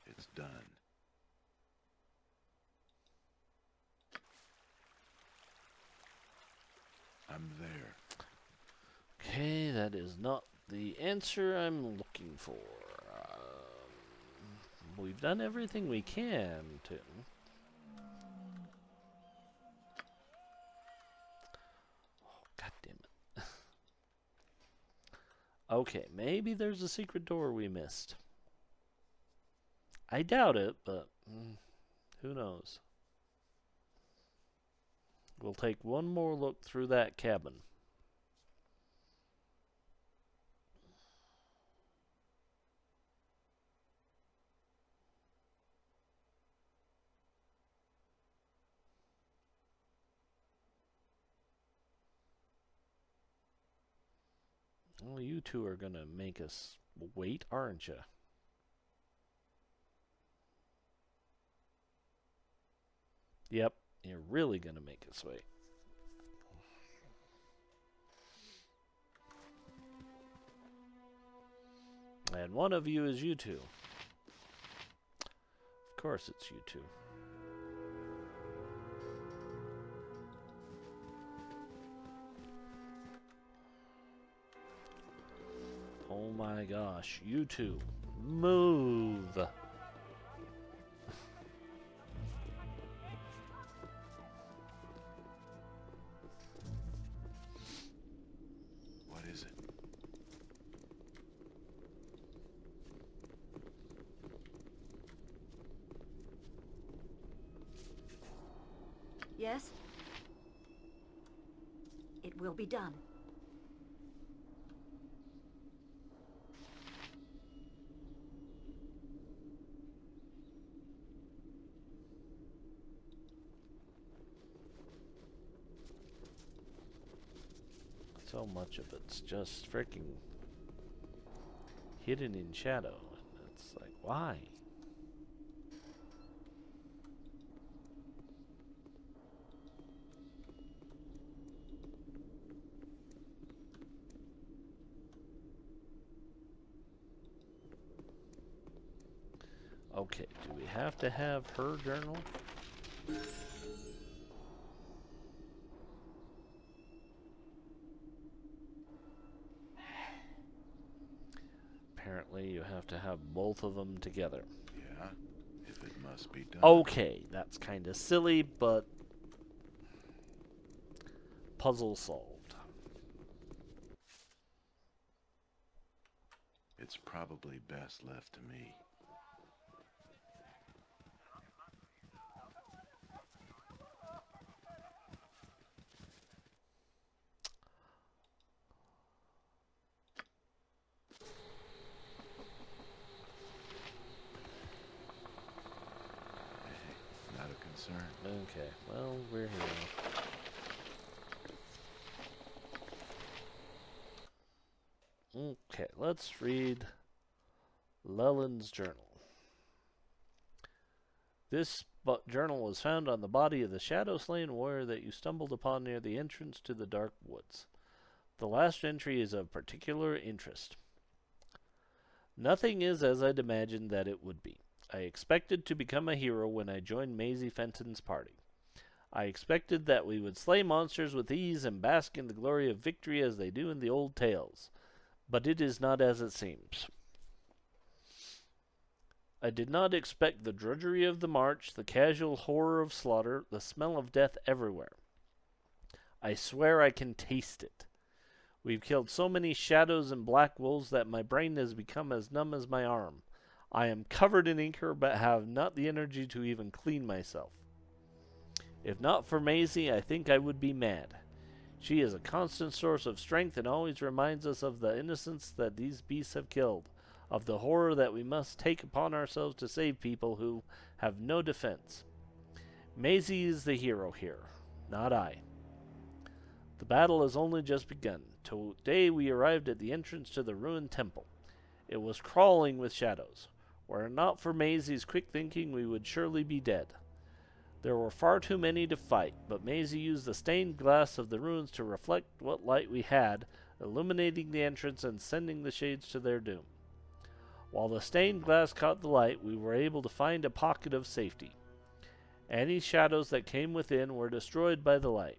It's done. I'm there. Okay, that is not the answer I'm looking for. We've done everything we can to. Oh, God damn it. Okay, maybe there's a secret door we missed. I doubt it, but who knows? We'll take one more look through that cabin. Well, you two are gonna make us wait, aren't you? Yep, you're really gonna make us wait. And one of you is you two. Of course it's you two. Oh my gosh, you two. Move! What is it? Yes? It will be done. So much of it's just freaking hidden in shadow. And it's like, why? Okay, do we have to have her journal? Apparently you have to have both of them together. Yeah, if it must be done. Okay, that's kind of silly, but puzzle solved. It's probably best left to me. Not a concern. Okay, well, we're here. Okay, let's read Leland's journal. This journal was found on the body of the shadow-slain warrior that you stumbled upon near the entrance to the dark woods. The last entry is of particular interest. Nothing is as I'd imagined that it would be. I expected to become a hero when I joined Maisie Fenton's party. I expected that we would slay monsters with ease and bask in the glory of victory as they do in the old tales. But it is not as it seems. I did not expect the drudgery of the march, the casual horror of slaughter, the smell of death everywhere. I swear I can taste it. We've killed so many shadows and black wolves that my brain has become as numb as my arm. I am covered in ichor, but have not the energy to even clean myself. If not for Maisie, I think I would be mad. She is a constant source of strength and always reminds us of the innocents that these beasts have killed, of the horror that we must take upon ourselves to save people who have no defense. Maisie is the hero here, not I. The battle has only just begun. Today we arrived at the entrance to the ruined temple. It was crawling with shadows. Were it not for Maisie's quick thinking, we would surely be dead. There were far too many to fight, but Maisie used the stained glass of the ruins to reflect what light we had, illuminating the entrance and sending the shades to their doom. While the stained glass caught the light, we were able to find a pocket of safety. Any shadows that came within were destroyed by the light.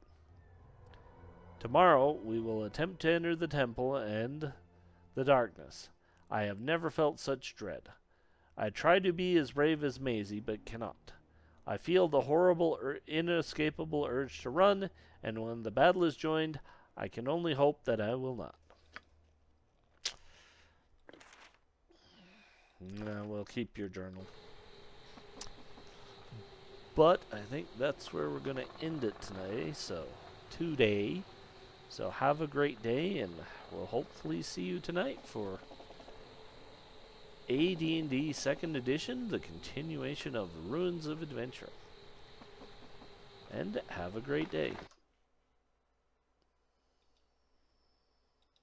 Tomorrow we will attempt to enter the temple and the darkness. I have never felt such dread. I try to be as brave as Maisie, but cannot. I feel the horrible, inescapable urge to run, and when the battle is joined, I can only hope that I will not. We'll keep your journal. But I think that's where we're going to end it today. So have a great day, and we'll hopefully see you tonight for AD&D 2nd Edition, the continuation of Ruins of Adventure. And have a great day.